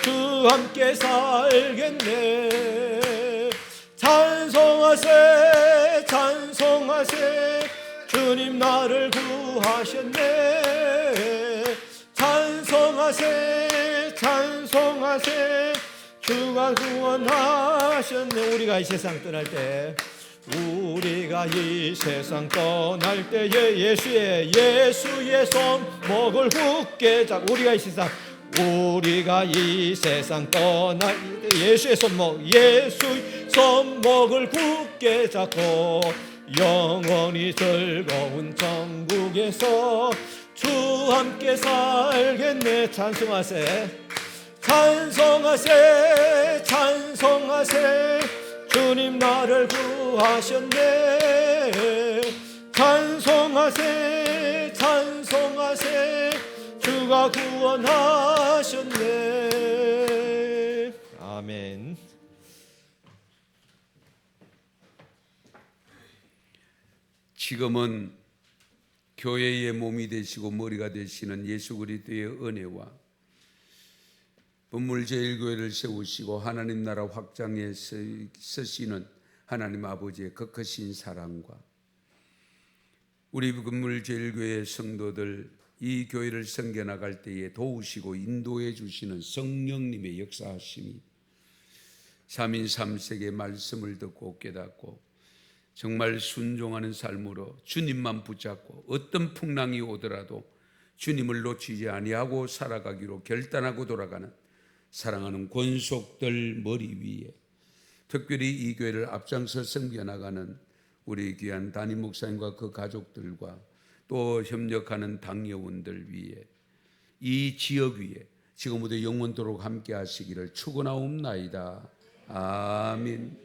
주 함께 살겠네. 찬송하세 찬송하세 주님 나를 구하셨네. 찬송하세 찬송하세 주가 구원하셨네. 우리가 이 세상 떠날 때 예수의 손목을 굳게 잡고 우리가 이 세상 떠날 때 예수의 손목을 굳게 잡고 영원히 즐거운 천국에서 주 함께 살겠네. 찬송하세 찬송하세 찬송하세 주님 나를 구하셨네. 찬송하세 찬송하세 주가 구원하셨네. 아멘. 지금은 교회의 몸이 되시고 머리가 되시는 예수 그리스도의 은혜와 분물제일교회를 세우시고 하나님 나라 확장에 쓰시는 하나님 아버지의 거크신 사랑과 우리 분물제일교회 성도들 이 교회를 섬겨나갈 때에 도우시고 인도해 주시는 성령님의 역사하심이 3인 3색의 말씀을 듣고 깨닫고 정말 순종하는 삶으로 주님만 붙잡고 어떤 풍랑이 오더라도 주님을 놓치지 아니하고 살아가기로 결단하고 돌아가는 사랑하는 권속들 머리 위에 특별히 이 교회를 앞장서 섬겨나가는 우리 귀한 담임 목사님과 그 가족들과 또 협력하는 당여원들 위에 이 지역 위에 지금부터 영원토록 함께 하시기를 축원하옵나이다. 아멘.